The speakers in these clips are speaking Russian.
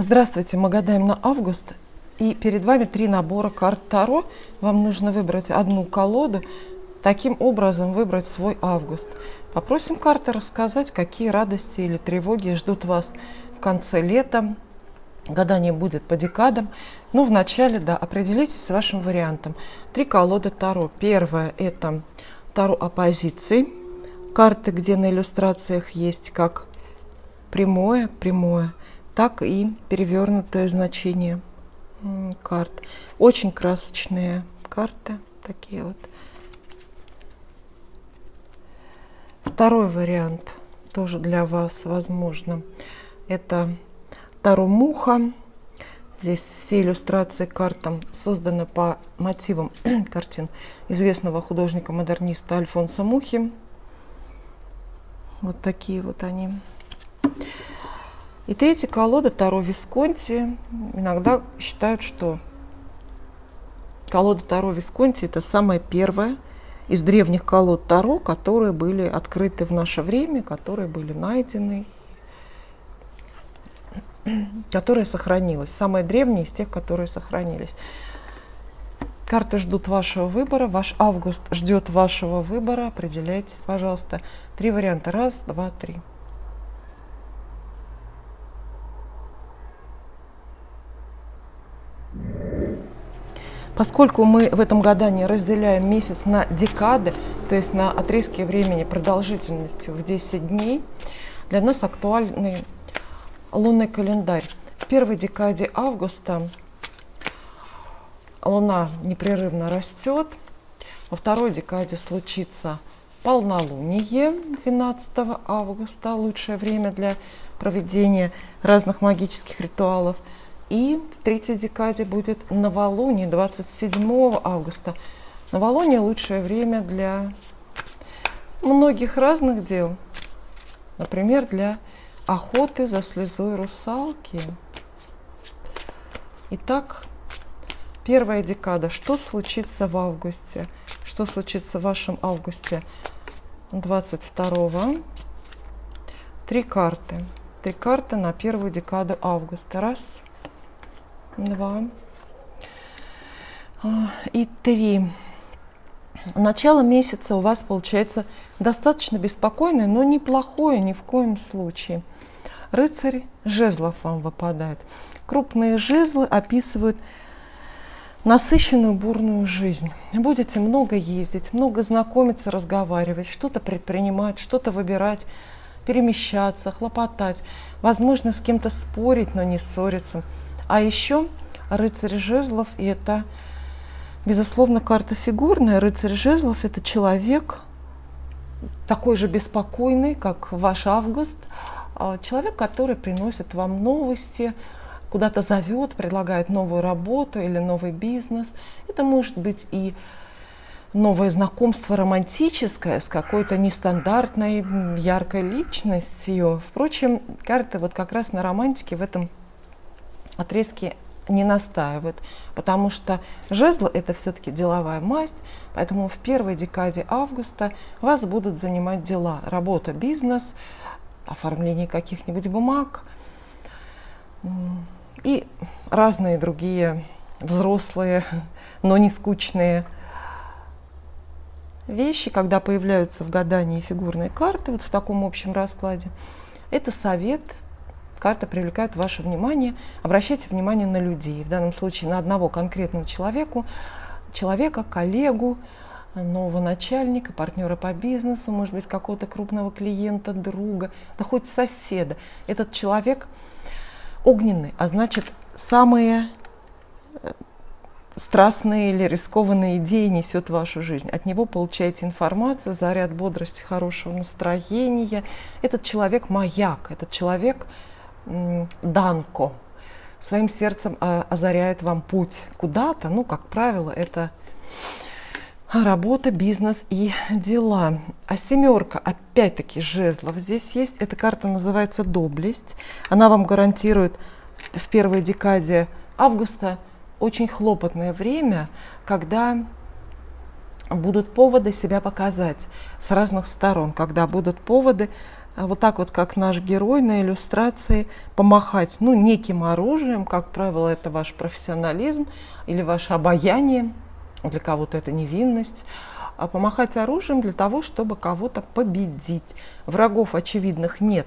Здравствуйте, мы гадаем на август, и перед вами 3 набора карт Таро. Вам нужно выбрать одну колоду, таким образом выбрать свой август. Попросим карты рассказать, какие радости или тревоги ждут вас в конце лета. Гадание будет по декадам, но вначале, определитесь с вашим вариантом. 3 колоды Таро. Первая – это Таро оппозиций. Карты, где на иллюстрациях есть как прямое, так и перевернутое значение карт. Очень красочные карты, такие вот. Второй вариант тоже для вас возможно. Это Таро Муха. Здесь все иллюстрации к картам созданы по мотивам картин известного художника-модерниста Альфонса Мухи. Вот такие вот они. И третья колода Таро Висконти. Иногда считают, что колода Таро Висконти – это самая первая из древних колод Таро, которые были открыты в наше время, которые были найдены, которая сохранилась. Самая древняя из тех, которые сохранились. Карты ждут вашего выбора. Ваш август ждет вашего выбора. Определяйтесь, пожалуйста. 3 варианта. 1, 2, 3. Поскольку мы в этом гадании разделяем месяц на декады, то есть на отрезки времени продолжительностью в 10 дней, для нас актуальный лунный календарь. В первой декаде августа Луна непрерывно растет. Во второй декаде случится полнолуние 12 августа, лучшее время для проведения разных магических ритуалов. И в третьей декаде будет новолуние 27 августа. Новолуние – лучшее время для многих разных дел. Например, для охоты за слезой русалки. Итак, первая декада. Что случится в августе? Что случится в вашем августе 22-го? 3 карты. 3 карты на первую декаду августа. 1, 2 и 3. Начало месяца у вас получается достаточно беспокойное, но неплохое ни в коем случае. Рыцарь жезлов вам выпадает. Крупные жезлы описывают насыщенную бурную жизнь. Будете много ездить, много знакомиться, разговаривать, что-то предпринимать, что-то выбирать, перемещаться, хлопотать. Возможно, с кем-то спорить, но не ссориться. А еще рыцарь жезлов, и это, безусловно, карта фигурная. Рыцарь жезлов – это человек такой же беспокойный, как ваш август. Человек, который приносит вам новости, куда-то зовет, предлагает новую работу или новый бизнес. Это может быть и новое знакомство романтическое с какой-то нестандартной, яркой личностью. Впрочем, карты вот как раз на романтике в этом отрезки не настаивают, потому что жезлы – это все-таки деловая масть, поэтому в первой декаде августа вас будут занимать дела, работа, бизнес, оформление каких-нибудь бумаг и разные другие взрослые, но не скучные вещи, когда появляются в гадании фигурные карты, вот в таком общем раскладе. Это совет. Карта привлекает ваше внимание. Обращайте внимание на людей. В данном случае на одного конкретного человека, коллегу, нового начальника, партнера по бизнесу, может быть, какого-то крупного клиента, друга, да хоть соседа. Этот человек огненный, а значит, самые страстные или рискованные идеи несет в вашу жизнь. От него получаете информацию, заряд бодрости, хорошего настроения. Этот человек маяк, этот человек Данко своим сердцем озаряет вам путь куда-то. Ну, как правило, это работа, бизнес и дела. А семерка, опять-таки, жезлов здесь есть. Эта карта называется доблесть. Она вам гарантирует в первой декаде августа очень хлопотное время, когда будут поводы себя показать с разных сторон, когда будут поводы вот так вот, как наш герой на иллюстрации, помахать, ну, неким оружием, как правило, это ваш профессионализм или ваше обаяние, для кого-то это невинность, а помахать оружием для того, чтобы кого-то победить. Врагов очевидных нет,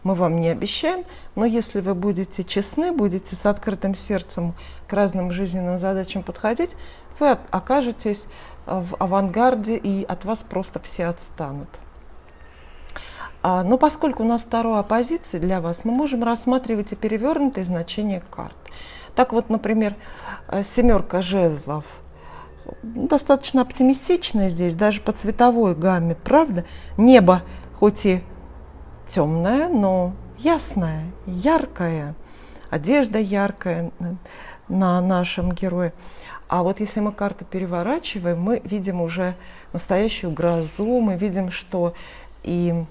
мы вам не обещаем, но если вы будете честны, будете с открытым сердцем к разным жизненным задачам подходить, вы окажетесь в авангарде, и от вас просто все отстанут. Но поскольку у нас второй оппозиции для вас, мы можем рассматривать и перевернутые значения карт. Так вот, например, семерка жезлов достаточно оптимистичная здесь, даже по цветовой гамме, правда? Небо хоть и темное, но ясное, яркое, одежда яркая на нашем герое. А вот если мы карту переворачиваем, мы видим уже настоящую грозу, мы видим, что и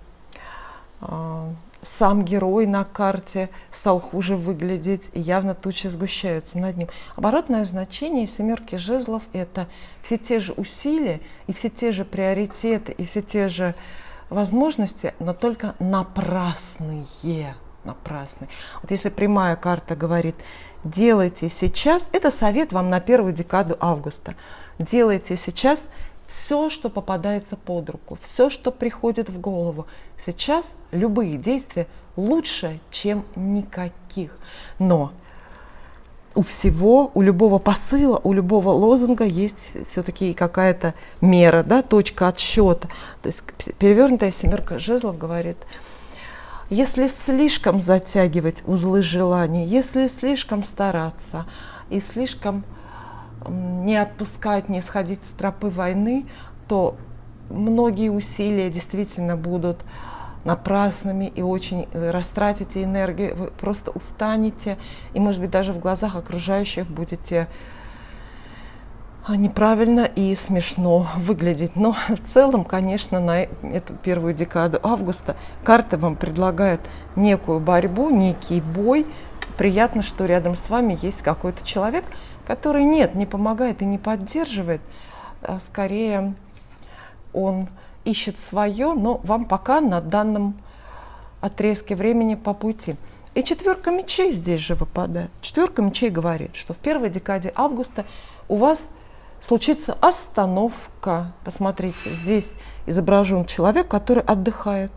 сам герой на карте стал хуже выглядеть, и явно тучи сгущаются над ним. Оборотное значение семерки жезлов – это все те же усилия, и все те же приоритеты, и все те же возможности, но только напрасные. Напрасные. Вот если прямая карта говорит «делайте сейчас», это совет вам на первую декаду августа. Делайте сейчас все, что попадается под руку, все, что приходит в голову. Сейчас любые действия лучше, чем никаких. Но у всего, у любого посыла, у любого лозунга есть все-таки какая-то мера, да, точка отсчета. То есть перевернутая семерка жезлов говорит: если слишком затягивать узлы желаний, если слишком стараться и слишком не отпускать, не сходить с тропы войны, то многие усилия действительно будут напрасными и очень растратите энергию, вы просто устанете, и, может быть, даже в глазах окружающих будете неправильно и смешно выглядеть. Но в целом, конечно, на эту первую декаду августа карты вам предлагают некую борьбу, некий бой. Приятно, что рядом с вами есть какой-то человек, который не помогает и не поддерживает, а скорее он ищет свое, но вам пока на данном отрезке времени по пути. И четверка мечей здесь же выпадает. Четверка мечей говорит, что в первой декаде августа у вас случится остановка. Посмотрите, здесь изображен человек, который отдыхает.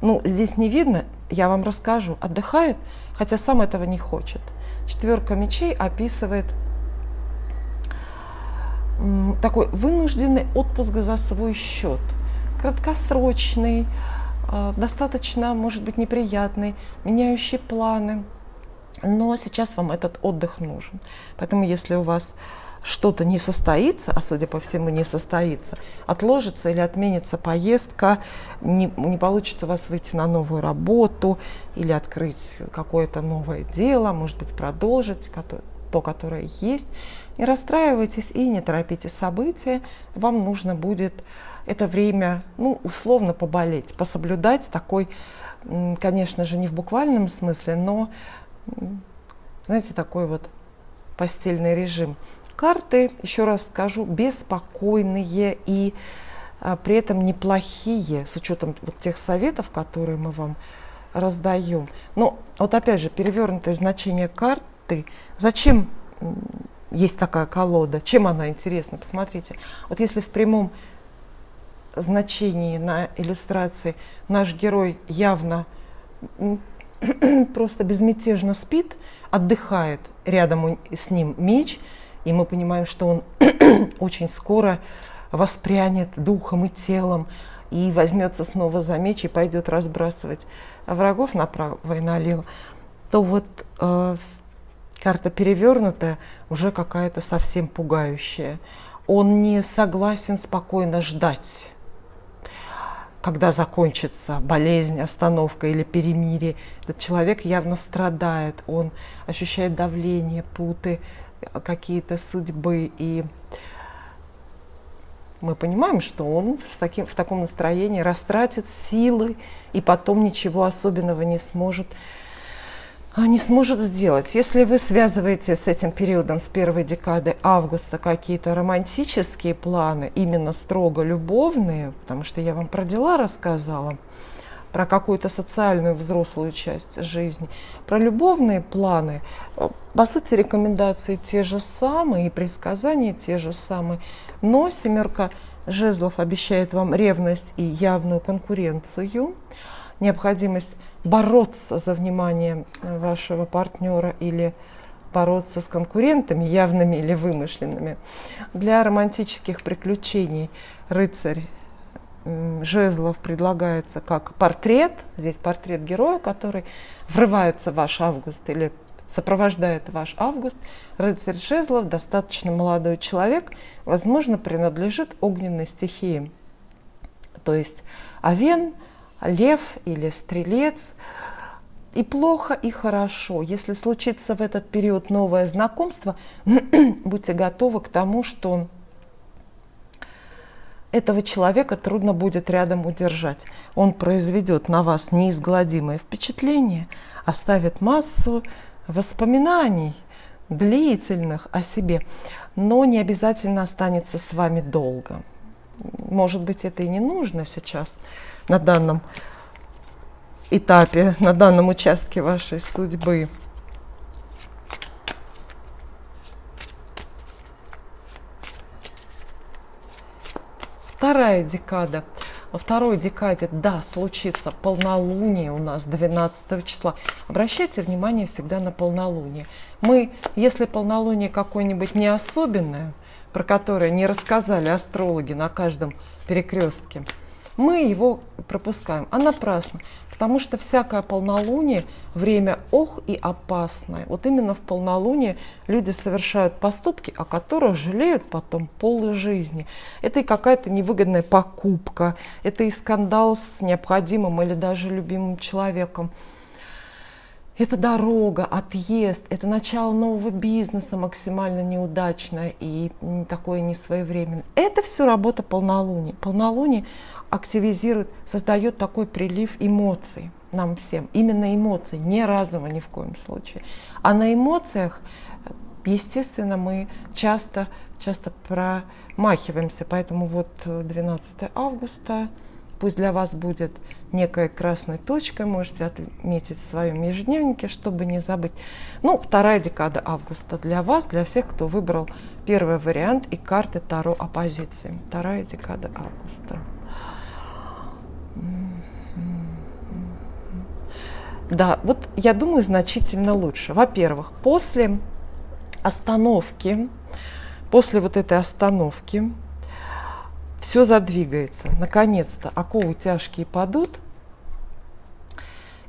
Ну, здесь не видно, я вам расскажу, отдыхает, хотя сам этого не хочет. Четверка мечей описывает такой вынужденный отпуск за свой счет, краткосрочный, достаточно, может быть, неприятный, меняющий планы, но сейчас вам этот отдых нужен. Поэтому если у вас что-то не состоится, а судя по всему не состоится, отложится или отменится поездка, не получится у вас выйти на новую работу или открыть какое-то новое дело, может быть, продолжить то, которое есть, не расстраивайтесь и не торопите события. Вам нужно будет это время, ну, условно поболеть, пособлюдать такой, конечно же, не в буквальном смысле, но, знаете, такой вот постельный режим. Карты, еще раз скажу, беспокойные и при этом неплохие, с учетом вот тех советов, которые мы вам раздаем. Но вот опять же, перевернутое значение карты. Зачем есть такая колода? Чем она интересна? Посмотрите. Вот если в прямом значении на иллюстрации наш герой явно просто безмятежно спит, отдыхает, рядом с ним меч, и мы понимаем, что он очень скоро воспрянет духом и телом и возьмется снова за меч и пойдет разбрасывать врагов направо и налево, то вот карта перевернутая уже какая-то совсем пугающая. Он не согласен спокойно ждать, когда закончится болезнь, остановка или перемирие. Этот человек явно страдает, он ощущает давление, путы, какие-то судьбы, и мы понимаем, что он в таком настроении растратит силы и потом ничего особенного не сможет сделать. Если вы связываете с этим периодом, с первой декады августа, какие-то романтические планы, именно строго любовные, потому что я вам про дела рассказала, про какую-то социальную взрослую часть жизни. Про любовные планы, по сути, рекомендации те же самые, и предсказания те же самые, но семерка жезлов обещает вам ревность и явную конкуренцию, необходимость бороться за внимание вашего партнера или бороться с конкурентами, явными или вымышленными. Для романтических приключений рыцарь жезлов предлагается как портрет. Здесь портрет героя, который врывается в ваш август или сопровождает ваш август. Рыцарь жезлов достаточно молодой человек, возможно, принадлежит огненной стихии. То есть овен, лев или стрелец. И плохо, и хорошо. Если случится в этот период новое знакомство, будьте готовы к тому, что этого человека трудно будет рядом удержать. Он произведет на вас неизгладимое впечатление, оставит массу воспоминаний длительных о себе, но не обязательно останется с вами долго. Может быть, это и не нужно сейчас на данном этапе, на данном участке вашей судьбы. Вторая декада. Во второй декаде, да, случится полнолуние у нас 12 числа. Обращайте внимание всегда на полнолуние. Мы, если полнолуние какое-нибудь не особенное, про которое не рассказали астрологи на каждом перекрестке, мы его пропускаем, а напрасно. Потому что всякое полнолуние – время ох и опасное. Вот именно в полнолуние люди совершают поступки, о которых жалеют потом полжизни. Это и какая-то невыгодная покупка, это и скандал с необходимым или даже любимым человеком. Это дорога, отъезд, это начало нового бизнеса максимально неудачное и такое несвоевременное. Это все работа полнолуния. Полнолуние активизирует, создает такой прилив эмоций нам всем. Именно эмоций, не разума ни в коем случае. А на эмоциях, естественно, мы часто промахиваемся. Поэтому вот 12 августа пусть для вас будет некой красной точкой, можете отметить в своем ежедневнике, чтобы не забыть. Ну, вторая декада августа для вас, для всех, кто выбрал первый вариант и карты Таро оппозиции. Вторая декада августа. Да, вот я думаю, значительно лучше. Во-первых, после остановки, после вот этой остановки, все задвигается. Наконец-то оковы тяжкие падут,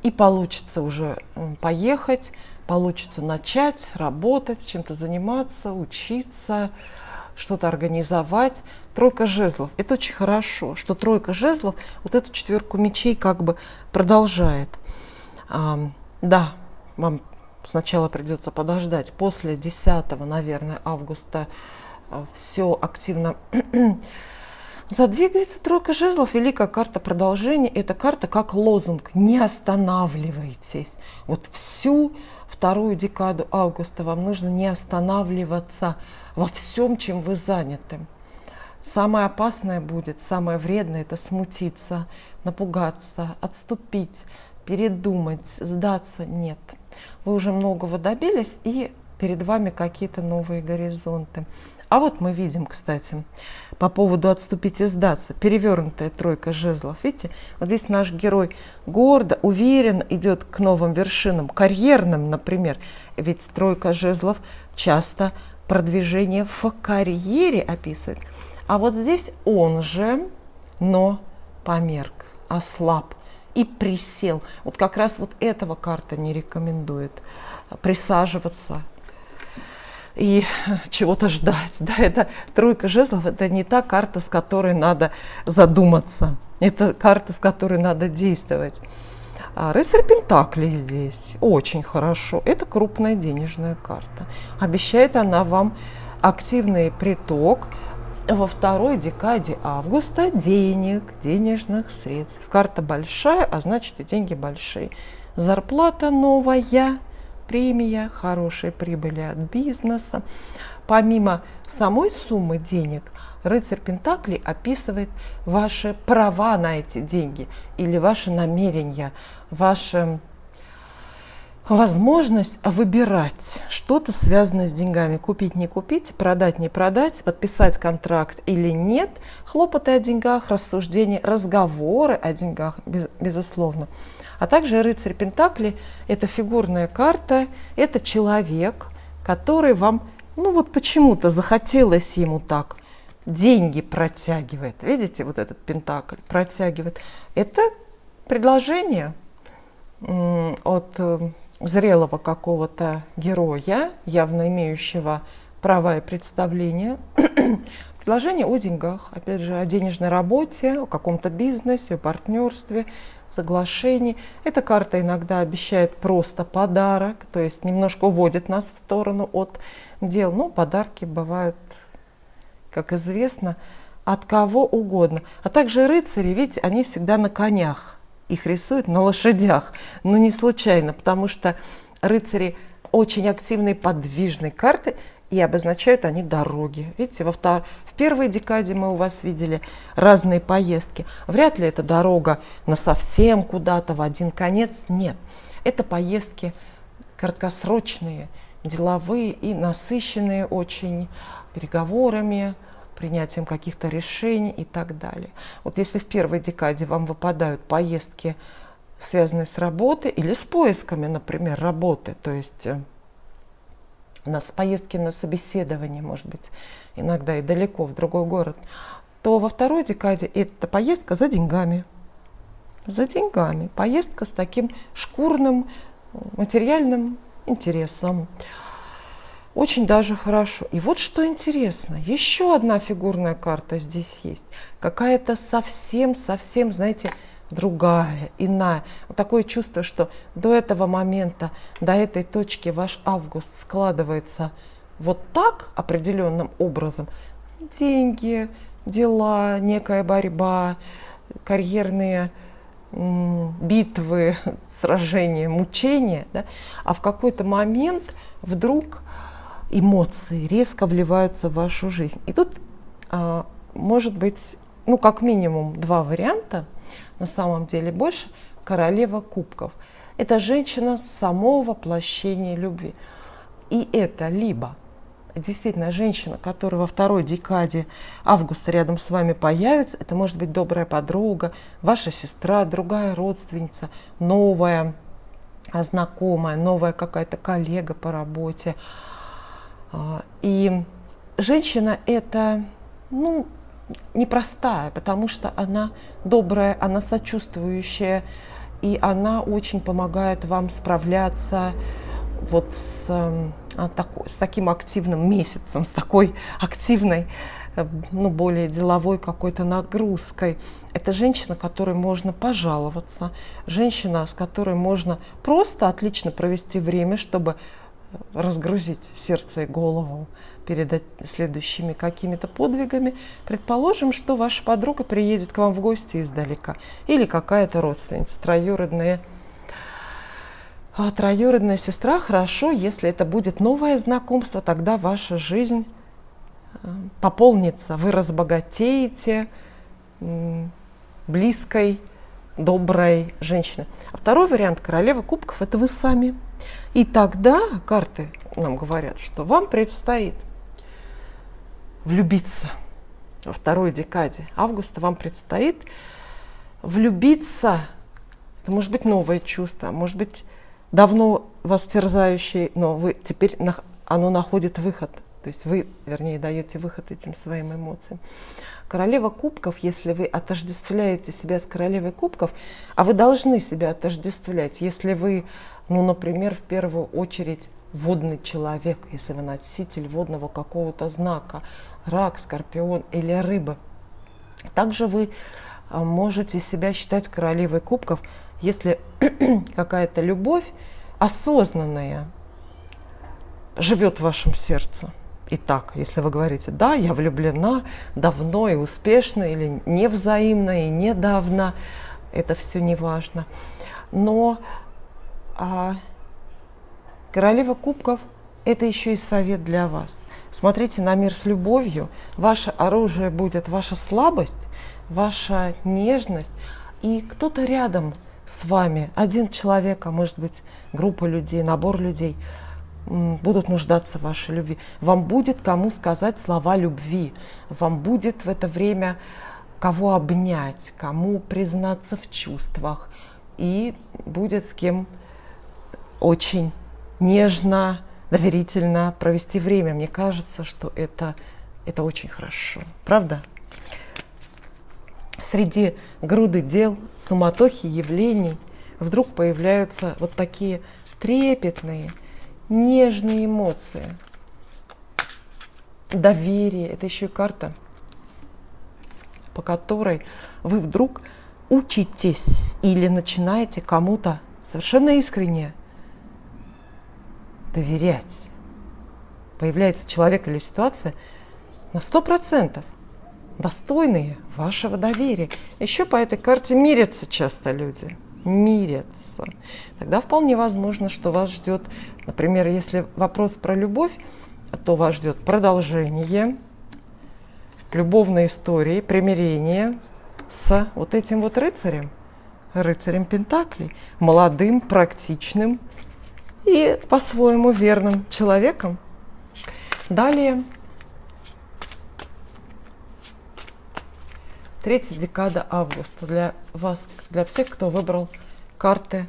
и получится уже поехать, получится начать работать, чем-то заниматься, учиться, что-то организовать. Тройка жезлов. Это очень хорошо, что тройка жезлов вот эту четверку мечей как бы продолжает. Да, вам сначала придется подождать. После 10, наверное, августа все активно задвигается. Тройка жезлов, великая карта продолжения. Это карта как лозунг: не останавливайтесь. Вот всю вторую декаду августа вам нужно не останавливаться во всем, чем вы заняты. Самое опасное будет, самое вредное — это смутиться, напугаться, отступить, передумать, сдаться. Нет. Вы уже многого добились, и перед вами какие-то новые горизонты. А вот мы видим, кстати, по поводу «отступить и сдаться», перевернутая тройка жезлов. Видите, вот здесь наш герой гордо, уверенно идет к новым вершинам, карьерным, например. Ведь тройка жезлов часто продвижение в карьере описывает. А вот здесь он же, но померк, ослаб и присел. Вот как раз вот этого карта не рекомендует. Присаживаться и чего-то ждать. Да, это тройка жезлов, это не та карта, с которой надо задуматься. Это карта, с которой надо действовать. А рыцарь Пентаклей здесь очень хорошо. Это крупная денежная карта. Обещает она вам активный приток во второй декаде августа денег, денежных средств. Карта большая, а значит и деньги большие. Зарплата новая, премия, хорошие прибыли от бизнеса. Помимо самой суммы денег, рыцарь Пентаклей описывает ваши права на эти деньги или ваши намерения, ваши возможность выбирать что-то связанное с деньгами. Купить, не купить, продать, не продать, подписать контракт или нет. Хлопоты о деньгах, рассуждения, разговоры о деньгах, безусловно. А также рыцарь Пентаклей – это фигурная карта, это человек, который вам, ну вот почему-то захотелось ему так, деньги протягивает. Видите, вот этот Пентакль протягивает. Это предложение от зрелого какого-то героя, явно имеющего права и представления, предложение о деньгах, опять же, о денежной работе, о каком-то бизнесе, о партнерстве, соглашении. Эта карта иногда обещает просто подарок, то есть немножко уводит нас в сторону от дел. Но подарки бывают, как известно, от кого угодно. А также рыцари, видите, они всегда на конях. Их рисуют на лошадях, но не случайно, потому что рыцари очень активные, подвижные карты, и обозначают они дороги. Видите, в первой декаде мы у вас видели разные поездки. Вряд ли это дорога на совсем куда-то, в один конец. Нет, это поездки краткосрочные, деловые и насыщенные очень переговорами, принятием каких-то решений и так далее. Вот если в первой декаде вам выпадают поездки, связанные с работой или с поисками, например, работы, то есть поездки на собеседование, может быть, иногда и далеко, в другой город, то во второй декаде это поездка за деньгами. За деньгами. Поездка с таким шкурным материальным интересом. Очень даже хорошо. И вот что интересно, еще одна фигурная карта здесь есть. Какая-то совсем, знаете, другая, иная. Вот такое чувство, что до этого момента, до этой точки ваш август складывается вот так, определенным образом. Деньги, дела, некая борьба, карьерные битвы, сражения, мучения. Да? А в какой-то момент вдруг эмоции резко вливаются в вашу жизнь. И тут может быть, ну, как минимум два варианта, на самом деле больше. Королева кубков. Это женщина само воплощение любви. И это либо действительно женщина, которая во второй декаде августа рядом с вами появится, это может быть добрая подруга, ваша сестра, другая родственница, новая знакомая, новая какая-то коллега по работе. И женщина это, ну, непростая, потому что она добрая, она сочувствующая, и она очень помогает вам справляться вот с таким активным месяцем, с такой активной, ну, более деловой какой-то нагрузкой. Это женщина, которой можно пожаловаться, женщина, с которой можно просто отлично провести время, чтобы разгрузить сердце и голову перед следующими какими-то подвигами. Предположим, что ваша подруга приедет к вам в гости издалека, или какая-то родственница, троюродная сестра. Хорошо, если это будет новое знакомство, тогда ваша жизнь пополнится, вы разбогатеете близкой, доброй женщины. А второй вариант, королева кубков, это вы сами. И тогда карты нам говорят, что вам предстоит влюбиться. Во второй декаде августа вам предстоит влюбиться. Это может быть новое чувство, может быть давно вас терзающее, но теперь оно находит выход. То есть вы, вернее, даете выход этим своим эмоциям. Королева кубков, если вы отождествляете себя с королевой кубков, а вы должны себя отождествлять, если вы, ну, например, в первую очередь водный человек, если вы носитель водного какого-то знака, рак, скорпион или рыба. Также вы можете себя считать королевой кубков, если какая-то любовь осознанная живет в вашем сердце. Итак, если вы говорите, да, я влюблена давно и успешно, или невзаимно и недавно, это все не важно. Но Королева кубков – это еще и совет для вас. Смотрите на мир с любовью. Ваше оружие будет ваша слабость, ваша нежность. И кто-то рядом с вами, один человек, а может быть группа людей, набор людей, будут нуждаться в вашей любви. Вам будет кому сказать слова любви. Вам будет в это время кого обнять, кому признаться в чувствах. И будет с кем очень нежно, доверительно провести время. Мне кажется, что это очень хорошо. Правда? Среди груды дел, суматохи, явлений вдруг появляются вот такие трепетные, нежные эмоции. Доверие. Это еще и карта, по которой вы вдруг учитесь или начинаете кому-то совершенно искренне доверять. Появляется человек или ситуация на 100% достойные вашего доверия. Еще по этой карте мирятся часто люди. Мирятся. Тогда вполне возможно, что вас ждет, например, если вопрос про любовь, то вас ждет продолжение любовной истории, примирение с вот этим вот рыцарем, рыцарем Пентаклей, молодым, практичным и по-своему верным человеком. Далее, третья декада августа для вас, для всех, кто выбрал карты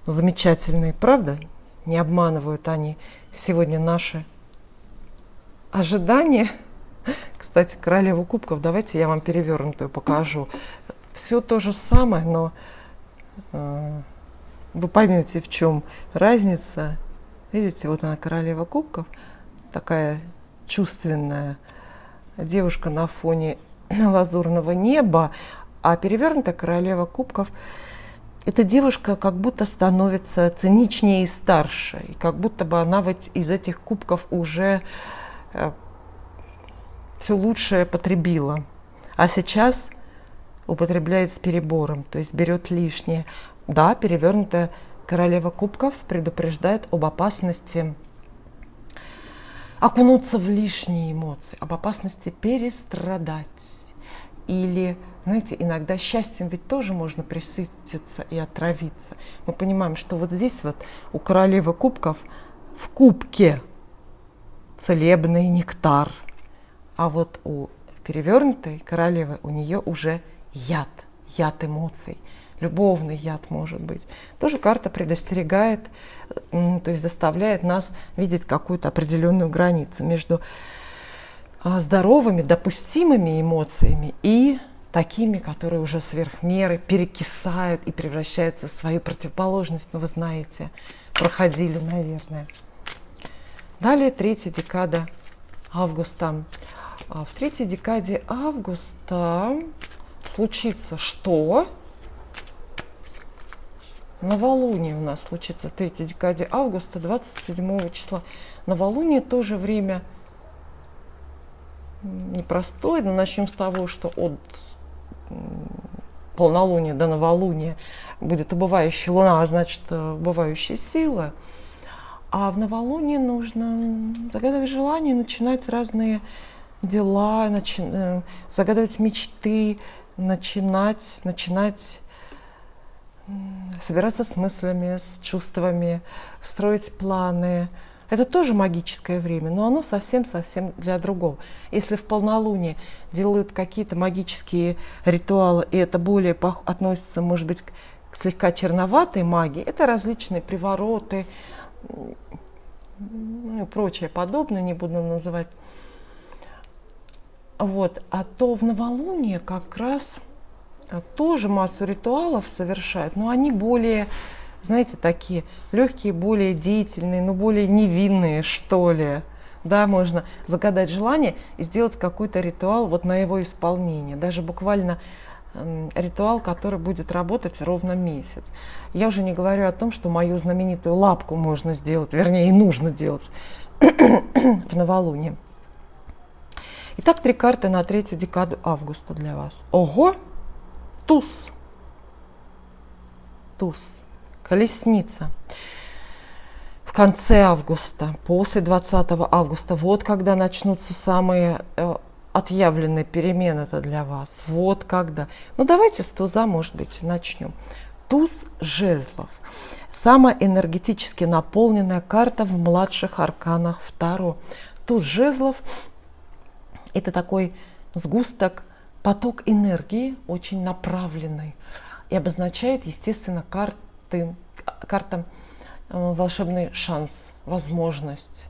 замечательные, правда? Не обманывают они сегодня наши ожидания. Кстати, королеву кубков, давайте я вам перевернутую покажу. Все то же самое, но вы поймете, в чем разница. Видите, вот она, королева кубков, такая чувственная девушка на фоне лазурного неба, а перевернутая королева кубков – эта девушка как будто становится циничнее и старше, и как будто бы она из этих кубков уже все лучшее потребила, а сейчас употребляет с перебором, то есть берет лишнее. Да, перевернутая королева кубков предупреждает об опасности окунуться в лишние эмоции, об опасности перестрадать. Или, знаете, иногда счастьем ведь тоже можно присытиться и отравиться. Мы понимаем, что вот здесь вот у королевы кубков в кубке целебный нектар, а вот у перевернутой королевы у нее уже яд эмоций, любовный яд может быть. Тоже карта предостерегает, то есть заставляет нас видеть какую-то определенную границу между здоровыми, допустимыми эмоциями и такими, которые уже сверх меры перекисают и превращаются в свою противоположность. Ну, вы знаете, проходили, наверное. Далее третья декада августа. В третьей декаде августа случится что? Новолуние у нас случится в третьей декаде августа, 27 числа. Новолуние тоже время непростое, но начнем с того, что от полнолуния до новолуния будет убывающая луна, а значит убывающая сила. А в новолуние нужно загадывать желания, начинать разные дела, загадывать мечты, начинать собираться с мыслями, с чувствами, строить планы. Это тоже магическое время, но оно совсем для другого. Если в полнолуние делают какие-то магические ритуалы, и это более относится, может быть, к слегка черноватой магии, это различные привороты, и прочее подобное, не буду называть. Вот. А то в новолуние как раз тоже массу ритуалов совершают, но они более, знаете, такие легкие, более деятельные, но более невинные, что ли. Да, можно загадать желание и сделать какой-то ритуал вот на его исполнение. Даже буквально ритуал, который будет работать ровно месяц. Я уже не говорю о том, что мою знаменитую лапку можно сделать, вернее, и нужно делать в новолуние. Итак, 3 карты на третью декаду августа для вас. Ого! Туз. Туз. Колесница. в конце августа, после 20 августа, вот когда начнутся самые отъявленные перемены это для вас. Вот когда. Ну давайте с туза, может быть, начнем. Туз жезлов. Самая энергетически наполненная карта в младших арканах Таро. Туз жезлов – это такой сгусток, поток энергии, очень направленный. И обозначает, естественно, карта волшебный шанс, возможность,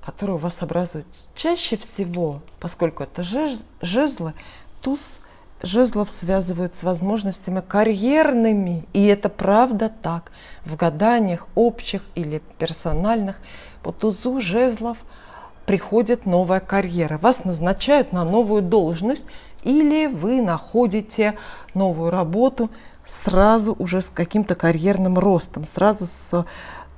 которая у вас образуется. Чаще всего, поскольку это жезлы, туз жезлов связывают с возможностями карьерными. И это правда так. В гаданиях общих или персональных по тузу жезлов приходит новая карьера. Вас назначают на новую должность или вы находите новую работу сразу уже с каким-то карьерным ростом, сразу с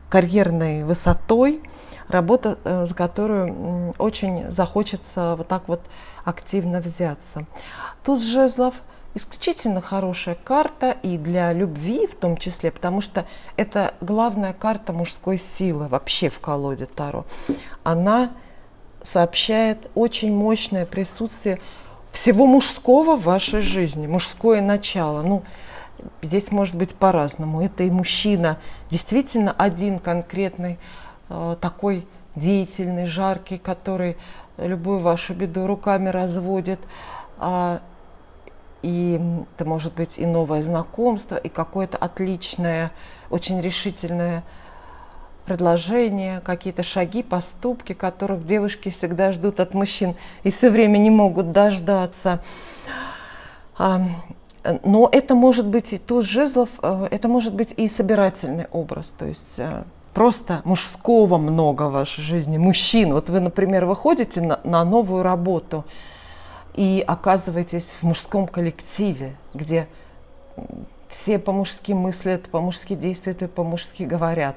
карьерной высотой. Работа, за которую очень захочется вот так вот активно взяться. Туз жезлов исключительно хорошая карта и для любви в том числе, потому что это главная карта мужской силы вообще в колоде Таро. Она сообщает очень мощное присутствие всего мужского в вашей жизни, мужское начало. Ну, здесь может быть по-разному. Это и мужчина, действительно один конкретный, такой деятельный, жаркий, который любую вашу беду руками разводит. И это может быть и новое знакомство, и какое-то отличное, очень решительное предложение, какие-то шаги, поступки, которых девушки всегда ждут от мужчин и все время не могут дождаться. Но это может быть и туз жезлов, это может быть и собирательный образ, то есть просто мужского много в вашей жизни, мужчин. Вот вы, например, выходите на новую работу и оказываетесь в мужском коллективе, где все по-мужски мыслят, по-мужски действуют и по-мужски говорят.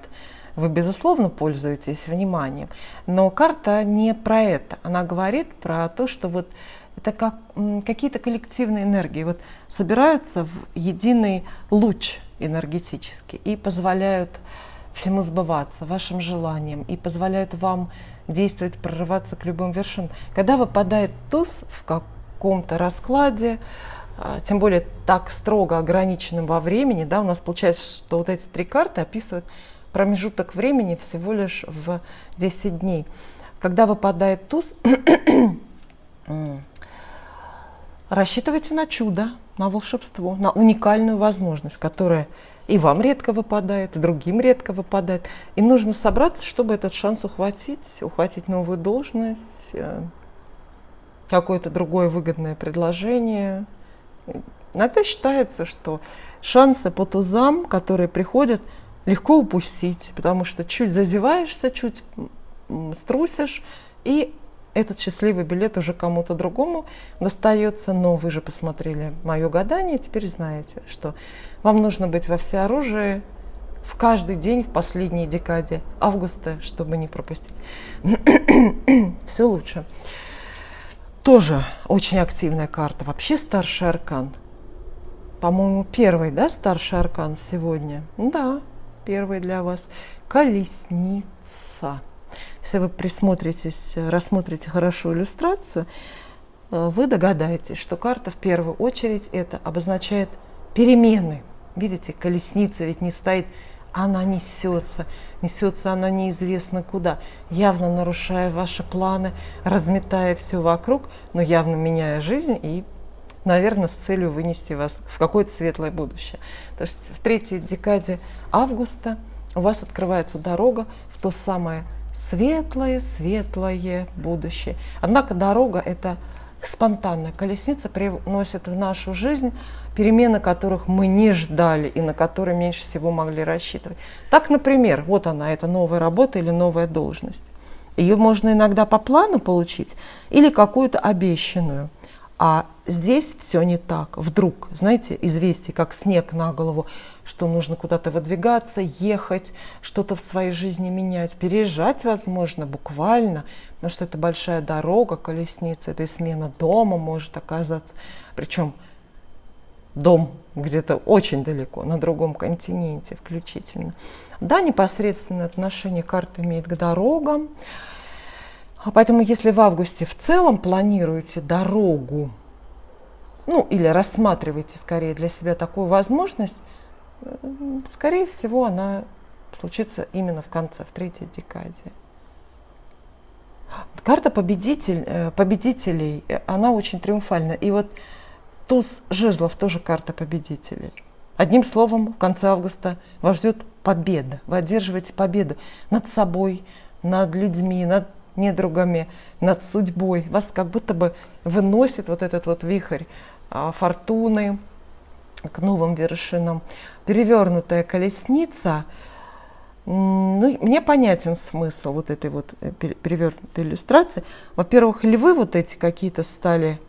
Вы, безусловно, пользуетесь вниманием, но карта не про это. Она говорит про то, что вот это как какие-то коллективные энергии вот собираются в единый луч энергетический и позволяют всему сбываться, вашим желаниям, и позволяют вам действовать, прорываться к любым вершинам. Когда выпадает туз в каком-то раскладе, тем более так строго ограниченным во времени, да, у нас получается, что вот эти три карты описывают промежуток времени всего лишь в 10 дней. Когда выпадает туз, рассчитывайте на чудо, на волшебство, на уникальную возможность, которая и вам редко выпадает, и другим редко выпадает. И нужно собраться, чтобы этот шанс ухватить новую должность, какое-то другое выгодное предложение. Иногда считается, что шансы по тузам, которые приходят, легко упустить, потому что чуть зазеваешься, чуть струсишь, и этот счастливый билет уже кому-то другому достается. Но вы же посмотрели мое гадание, теперь знаете, что вам нужно быть во всеоружии в каждый день в последней декаде августа, чтобы не пропустить. Все лучше. Тоже очень активная карта. Вообще старший аркан. По-моему, первый, да, старший аркан сегодня? Да, первый для вас. Колесница. Если вы присмотритесь, рассмотрите хорошо иллюстрацию, вы догадаетесь, что карта в первую очередь это обозначает перемены. Видите, колесница ведь не стоит, она несется она неизвестно куда, явно нарушая ваши планы, разметая все вокруг, но явно меняя жизнь и, наверное, с целью вынести вас в какое-то светлое будущее. То есть в третьей декаде августа у вас открывается дорога в то самое светлое будущее. Однако дорога – это спонтанная. Колесница приносит в нашу жизнь перемены, которых мы не ждали и на которые меньше всего могли рассчитывать. Так, например, вот она, это новая работа или новая должность. Ее можно иногда по плану получить или какую-то обещанную. А здесь все не так. Вдруг, знаете, известие, как снег на голову, что нужно куда-то выдвигаться, ехать, что-то в своей жизни менять, переезжать, возможно, буквально, потому что это большая дорога, колесница, это и смена дома может оказаться. Причем дом где-то очень далеко, на другом континенте включительно. Да, непосредственное отношение карта имеет к дорогам. Поэтому если в августе в целом планируете дорогу, ну или рассматриваете скорее для себя такую возможность, скорее всего она случится именно в конце, в третьей декаде. Карта победителей, она очень триумфальна. И вот туз жезлов тоже карта победителей. Одним словом, в конце августа вас ждет победа. Вы одерживаете победу над собой, над людьми, над недругами, над судьбой. Вас как будто бы выносит вот этот вот вихрь фортуны к новым вершинам. Перевернутая колесница. Ну, мне понятен смысл вот этой вот перевернутой иллюстрации. Во-первых, львы вот эти какие-то стали,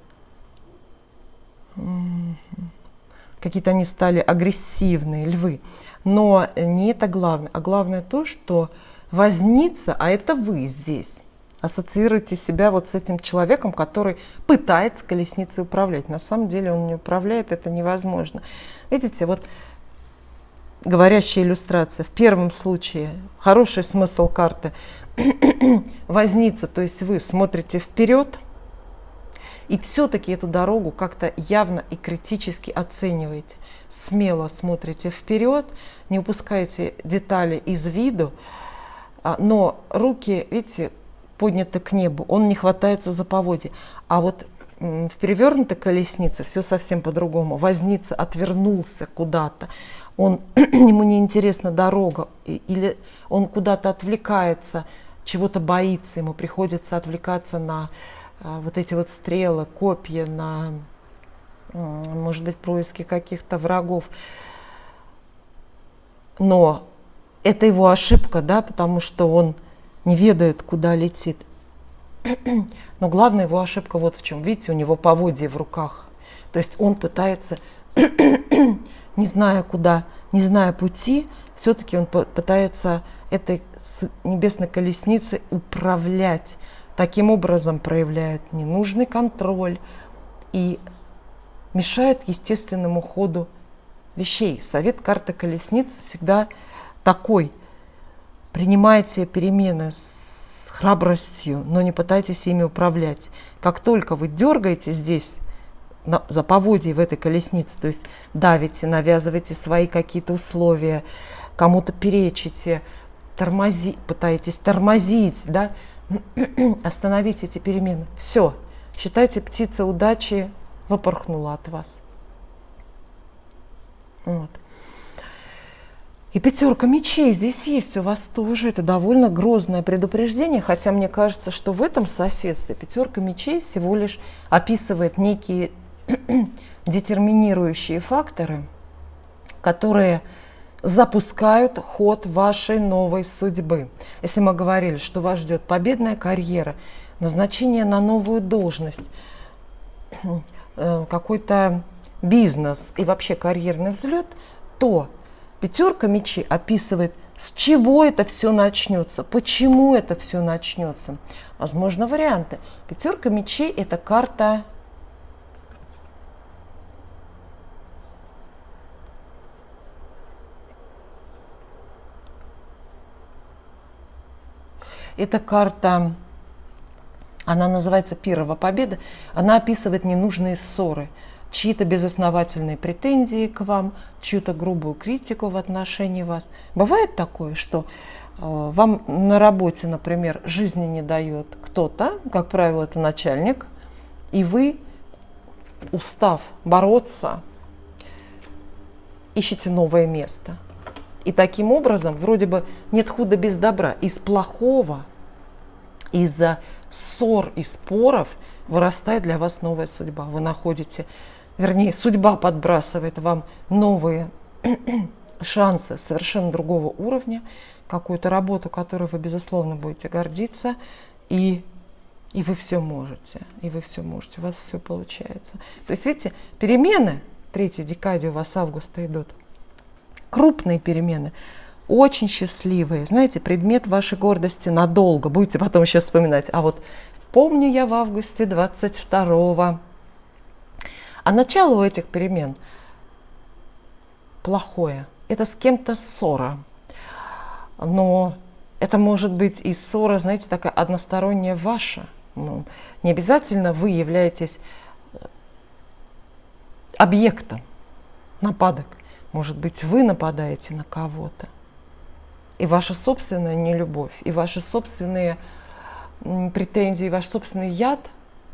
какие-то они стали агрессивные, львы. Но не это главное, а главное то, что возница, а это вы здесь, ассоциируете себя вот с этим человеком, который пытается колесницей управлять. На самом деле он не управляет, это невозможно. Видите, вот говорящая иллюстрация. В первом случае хороший смысл карты возница, то есть вы смотрите вперед и все-таки эту дорогу как-то явно и критически оцениваете. Смело смотрите вперед, не упускаете детали из виду, но руки, видите, подняты к небу, он не хватается за поводья. А вот в перевернутой колеснице все совсем по-другому. Возница отвернулся куда-то, ему не интересна дорога, или он куда-то отвлекается, чего-то боится, ему приходится отвлекаться на вот эти вот стрелы, копья, на, может быть, происки каких-то врагов. Но это его ошибка, да, потому что он не ведает, куда летит. Но главная его ошибка вот в чем. Видите, у него поводья в руках. То есть он пытается, не зная куда, не зная пути, все-таки он пытается этой небесной колесницей управлять. Таким образом проявляет ненужный контроль и мешает естественному ходу вещей. Совет карты колесницы всегда такой. Принимайте перемены с храбростью, но не пытайтесь ими управлять. Как только вы дергаете здесь за поводья в этой колеснице, то есть давите, навязываете свои какие-то условия, кому-то перечите, пытаетесь тормозить, да, остановить эти перемены. Все, считайте, птица удачи выпорхнула от вас. Вот. И пятерка мечей здесь есть у вас тоже. Это довольно грозное предупреждение, хотя мне кажется, что в этом соседстве пятерка мечей всего лишь описывает некие детерминирующие факторы, которые запускают ход вашей новой судьбы. Если мы говорили, что вас ждет победная карьера, назначение на новую должность, какой-то бизнес и вообще карьерный взлет, то пятерка мечей описывает, с чего это все начнется, почему это все начнется. Возможно, варианты. Пятерка мечей – это карта она называется «Пирова победа», она описывает ненужные ссоры, чьи-то безосновательные претензии к вам, чью-то грубую критику в отношении вас. Бывает такое, что вам на работе, например, жизни не дает кто-то, как правило, это начальник, и вы, устав бороться, ищете новое место. И таким образом, вроде бы нет худа без добра. Из плохого, из-за ссор и споров вырастает для вас новая судьба. Вы находите, вернее, судьба подбрасывает вам новые шансы совершенно другого уровня, какую-то работу, которой вы, безусловно, будете гордиться, и вы все можете, у вас все получается. То есть, видите, перемены в третьей декаде у вас августа идут. Крупные перемены, очень счастливые. Знаете, предмет вашей гордости надолго. Будете потом еще вспоминать. А вот помню я в августе 22-го. А начало у этих перемен плохое. Это с кем-то ссора. Но это может быть и ссора, знаете, такая односторонняя ваша. Ну, не обязательно вы являетесь объектом нападок. Может быть, вы нападаете на кого-то. И ваша собственная нелюбовь, и ваши собственные претензии, ваш собственный яд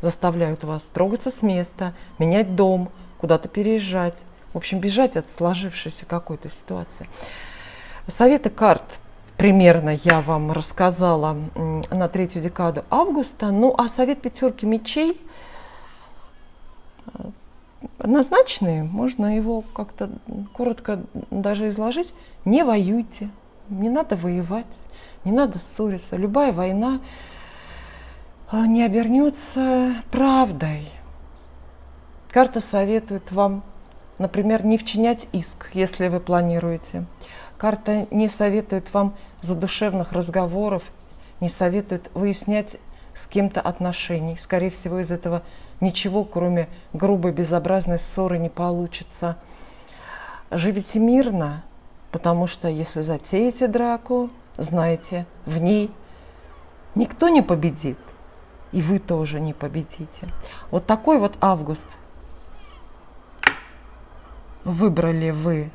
заставляют вас трогаться с места, менять дом, куда-то переезжать. В общем, бежать от сложившейся какой-то ситуации. Советы карт примерно я вам рассказала на 3-ю декаду августа. Ну, а совет 5 мечей однозначный, можно его как-то коротко даже изложить. Не воюйте, не надо воевать, не надо ссориться. Любая война не обернется правдой. Карта советует вам, например, не вчинять иск, если вы планируете. Карта не советует вам задушевных разговоров, не советует выяснять с кем-то отношений. Скорее всего, из этого ничего, кроме грубой, безобразной ссоры, не получится. Живите мирно, потому что если затеете драку, знаете, в ней никто не победит, и вы тоже не победите. Вот такой вот август выбрали вы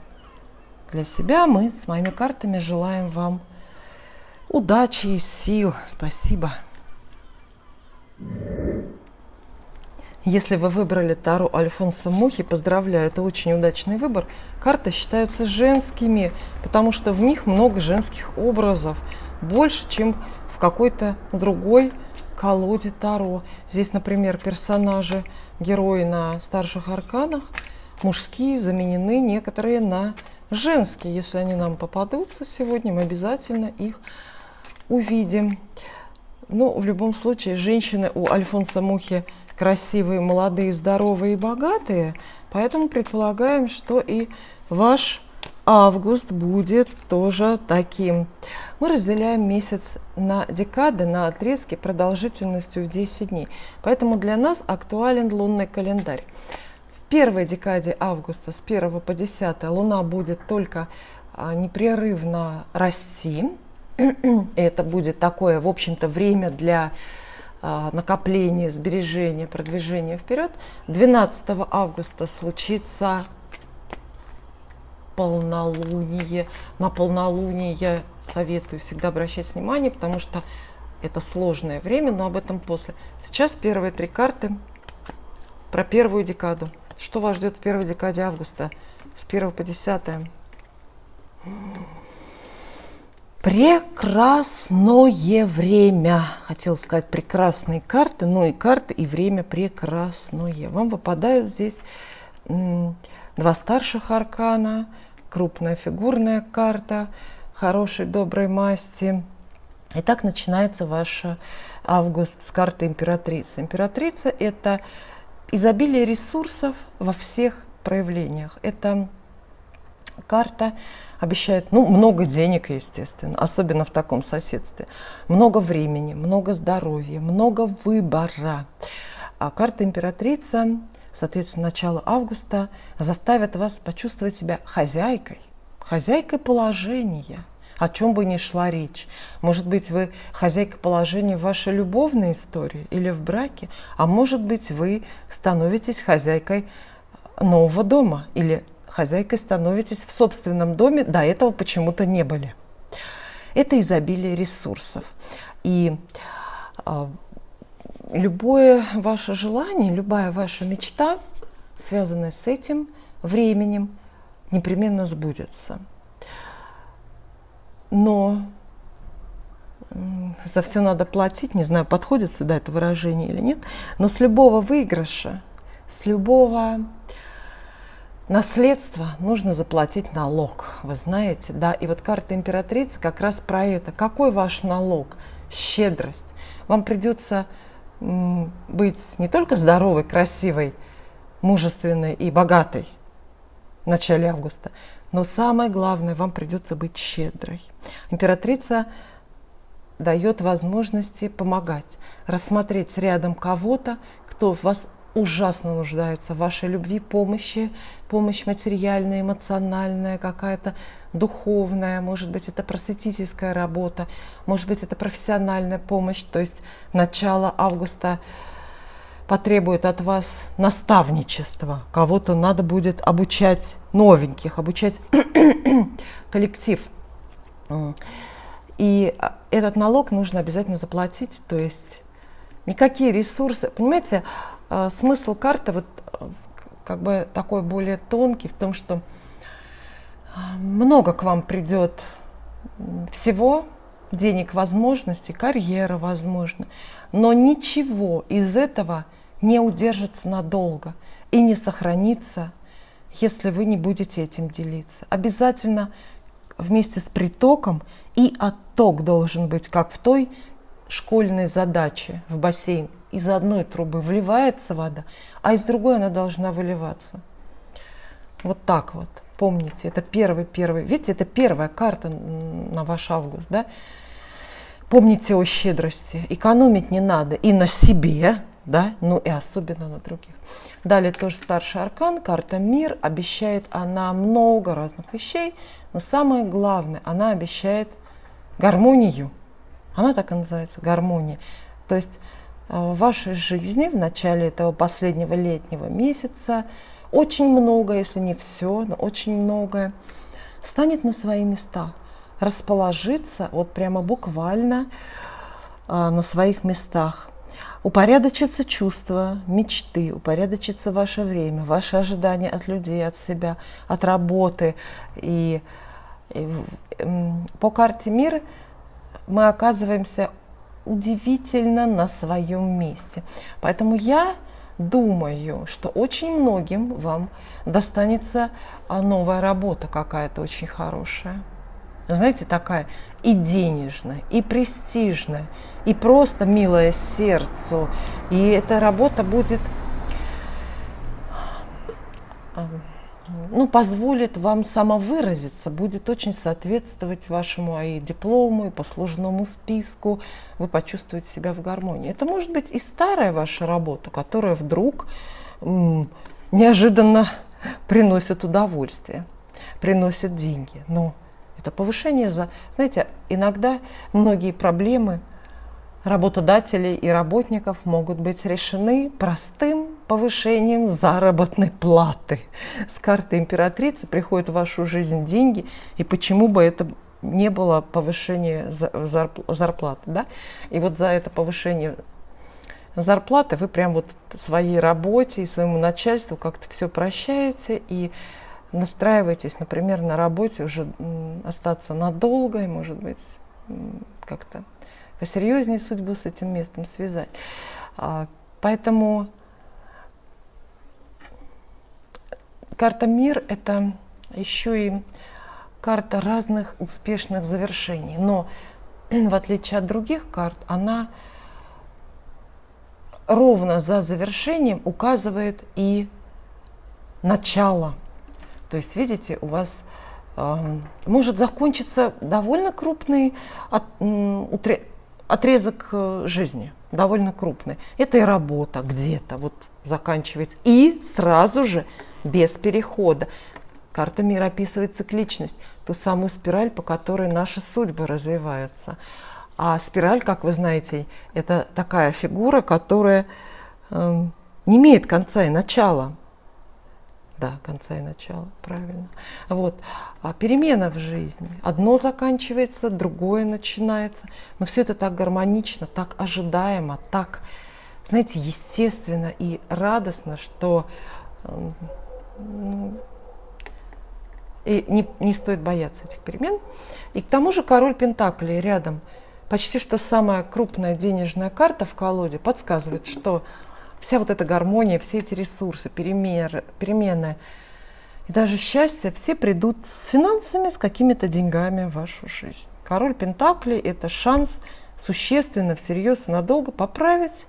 для себя. Мы с моими картами желаем вам удачи и сил. Спасибо. Если вы выбрали Таро Альфонса Мухи, поздравляю, это очень удачный выбор. Карты считаются женскими, потому что в них много женских образов, больше, чем в какой-то другой колоде Таро. Здесь, например, персонажи, герои на старших арканах, мужские заменены некоторые на женские. Если они нам попадутся сегодня, мы обязательно их увидим. Но в любом случае, женщины у Альфонса Мухи красивые, молодые, здоровые и богатые. Поэтому предполагаем, что и ваш август будет тоже таким. Мы разделяем месяц на декады, на отрезки продолжительностью в 10 дней. Поэтому для нас актуален лунный календарь. В первой декаде августа с 1 по 10 Луна будет только непрерывно расти. Это будет такое, в общем-то, время для накопления, сбережения, продвижения вперед. 12 августа случится полнолуние. На полнолуние я советую всегда обращать внимание, потому что это сложное время, но об этом после. Сейчас первые 3 карты про первую декаду. Что вас ждет в первой декаде августа с 1 по 10? Прекрасное время. Хотела сказать прекрасные карты, но и карты, и время прекрасное. Вам выпадают здесь 2 старших аркана, крупная фигурная карта, хорошей, доброй масти. И так начинается ваш август с карты императрицы. Императрица – это изобилие ресурсов во всех проявлениях. Это карта обещает много денег, естественно, особенно в таком соседстве, много времени, много здоровья, много выбора. А карта императрица, соответственно, начало августа, заставит вас почувствовать себя хозяйкой, хозяйкой положения, о чем бы ни шла речь. Может быть, вы хозяйка положения в вашей любовной истории или в браке, а может быть, вы становитесь хозяйкой нового дома или хозяйкой становитесь в собственном доме, до этого почему-то не были. Это изобилие ресурсов. И любое ваше желание, любая ваша мечта, связанная с этим временем, непременно сбудется. Но за все надо платить, не знаю, подходит сюда это выражение или нет, но с любого выигрыша, с любого наследства нужно заплатить налог, вы знаете, да, и вот карта императрицы как раз про это. Какой ваш налог? Щедрость. Вам придется быть не только здоровой, красивой, мужественной и богатой в начале августа, но самое главное, вам придется быть щедрой. Императрица дает возможности помогать, рассмотреть рядом кого-то, кто вас ужасно нуждается в вашей любви, помощи, помощь материальная, эмоциональная, какая-то духовная, может быть, это просветительская работа, может быть, это профессиональная помощь. То есть начало августа потребует от вас наставничества, кого-то надо будет обучать новеньких, обучать коллектив. И этот налог нужно обязательно заплатить, то есть никакие ресурсы, понимаете, смысл карты вот как бы такой более тонкий в том, что много к вам придет всего, денег, возможностей, карьера, возможно, но ничего из этого не удержится надолго и не сохранится, если вы не будете этим делиться. Обязательно вместе с притоком и отток должен быть, как в той школьной задаче в бассейн. Из одной трубы вливается вода, а из другой она должна выливаться. Вот так вот. Помните, это первый, видите, это первая карта на ваш август, да? Помните о щедрости. Экономить не надо и на себе, да, ну и особенно на других. Далее тоже старший аркан, карта Мир. Обещает она много разных вещей, но самое главное, она обещает гармонию. Она так и называется, гармония. То есть в вашей жизни в начале этого последнего летнего месяца очень много, если не все, но очень многое станет на свои места, расположится вот прямо буквально на своих местах. Упорядочится чувства, мечты, упорядочится ваше время, ваши ожидания от людей, от себя, от работы. И по карте Мир мы оказываемся удивительно на своем месте. Поэтому я думаю, что очень многим вам достанется новая работа какая-то очень хорошая. Знаете, такая и денежная, и престижная, и просто милая сердцу. И эта работа будет, ну, позволит вам самовыразиться, будет очень соответствовать вашему и диплому, и послужному списку. Вы почувствуете себя в гармонии. Это может быть и старая ваша работа, которая вдруг неожиданно приносит удовольствие, приносит деньги. Но это повышение, знаете, иногда многие проблемы работодателей и работников могут быть решены простым повышением заработной платы. С карты императрицы приходят в вашу жизнь деньги, и почему бы это не было повышение зарплаты, да? И вот за это повышение зарплаты вы прям вот своей работе и своему начальству как-то все прощаете и настраиваетесь, например, на работе уже остаться надолго и, может быть, как-то посерьезнее судьбу с этим местом связать. Поэтому карта Мир – это еще и карта разных успешных завершений. Но в отличие от других карт, она ровно за завершением указывает и начало. То есть, видите, у вас может закончиться довольно крупный отрезок жизни, довольно крупный. Это и работа где-то вот заканчивается. И сразу же без перехода. Карта Мира описывает цикличность, ту самую спираль, по которой наши судьбы развиваются. А спираль, как вы знаете, это такая фигура, которая не имеет конца и начала. Да, конца и начала, правильно. Вот. А перемена в жизни. Одно заканчивается, другое начинается. Но все это так гармонично, так ожидаемо, так, знаете, естественно и радостно, что и не стоит бояться этих перемен. И к тому же король Пентаклей рядом. Почти что самая крупная денежная карта в колоде подсказывает, что вся вот эта гармония, все эти ресурсы, перемены и даже счастье, все придут с финансами, с какими-то деньгами в вашу жизнь. Король Пентаклей – это шанс существенно, всерьез и надолго поправить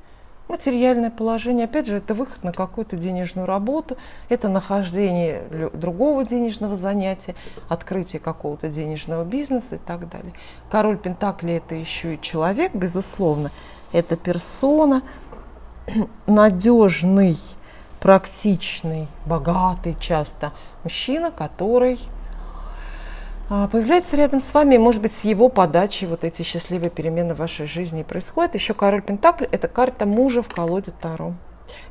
материальное положение. Опять же, это выход на какую-то денежную работу, это нахождение другого денежного занятия, открытие какого-то денежного бизнеса и так далее. Король Пентаклей – это еще и человек, безусловно, это персона. надежный, практичный, богатый часто мужчина, который появляется рядом с вами, и, может быть, с его подачи вот эти счастливые перемены в вашей жизни происходят. Еще король Пентаклей – это карта мужа в колоде Таро.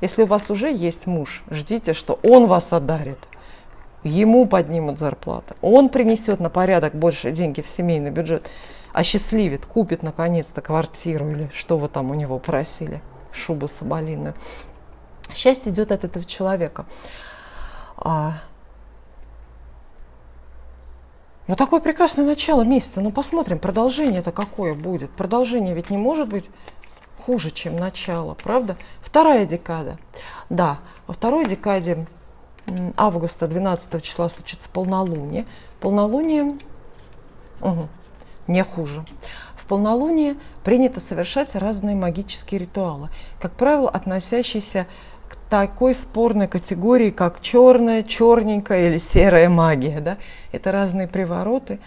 Если у вас уже есть муж, ждите, что он вас одарит, ему поднимут зарплату, он принесет на порядок больше деньги в семейный бюджет, осчастливит, купит наконец-то квартиру или что вы там у него просили, шубу соболиную. Счастье идет от этого человека. Ну, такое прекрасное начало месяца. Ну, посмотрим, продолжение-то какое будет. Продолжение ведь не может быть хуже, чем начало, правда? Вторая декада. Да, во второй декаде августа 12 числа случится полнолуние. Полнолуние не хуже. В полнолуние принято совершать разные магические ритуалы, как правило, относящиеся к такой спорной категории, как черная, черненькая или серая магия. Да? Это разные привороты